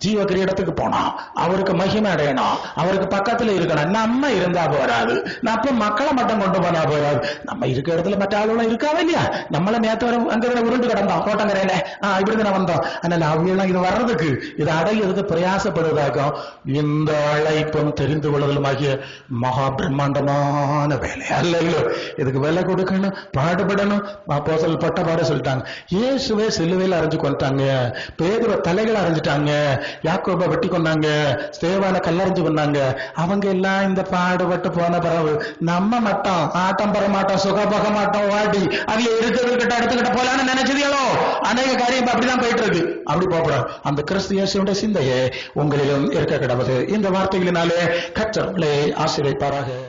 ஜீவ கிரீடத்துக்கு போனோம், அவருக்கு மகிமை அடையணும், அவருக்கு பக்கத்துல இருக்கணும். நம்ம இருந்தா போராது, நம்ம மக்களை மட்டும் கொண்டு போனா போராது. நம்ம இருக்க இடத்துல மற்ற ஆளுகளும் இருக்காவ இல்லையா? நம்மள நேற்று வர அங்க உருண்டு கிடந்தோம் கோட்டங்கரையில, இப்படிதான் வந்தோம். அதனால அவங்க இது வர்றதுக்கு, இது அடையிறதுக்கு பிரயாசப்படுவதாகும். இந்த அழைப்பும் தெரிந்து கொள்ளுதலுமாகிய மகா பிரம்மாண்டமான வேலை அல்ல. இதுக்கு வேலை கொடுக்கணும், பாடுபடணும். அப்போஸ்தலர் பட்ட பாட சொல்லிட்டாங்க. இயேசுவே சிலுவையில் அரைஞ்சு கொண்டாங்க, பேதுரு தலைகளை அரைஞ்சிட்டாங்க, யாக்கோபை வெட்டி கொண்டாங்க, ஸ்தேவானை கல்லறிஞ்சு கொண்டாங்க. அவங்க எல்லாம் இந்த பாடுபட்டு போன பிறகு நம்ம மட்டும் ஆட்டம் பெற மாட்டோம், சுகபோக மாட்டோம், வாடி அதுல இருக்கிறது கிட்ட எடுத்துக்கிட்ட போலான்னு நினைச்சதியோ? அநேக காரியம் அப்படிதான் போயிட்டு பிறகு அப்படி போகக்கூடாது. அந்த கிறிஸ்து இயேசுவின் சிந்தையே உங்களிலும் இருக்க கிடவது. இந்த வார்த்தைகளினாலே கர்த்தர் உங்களை ஆசீர்வதிப்பாராக.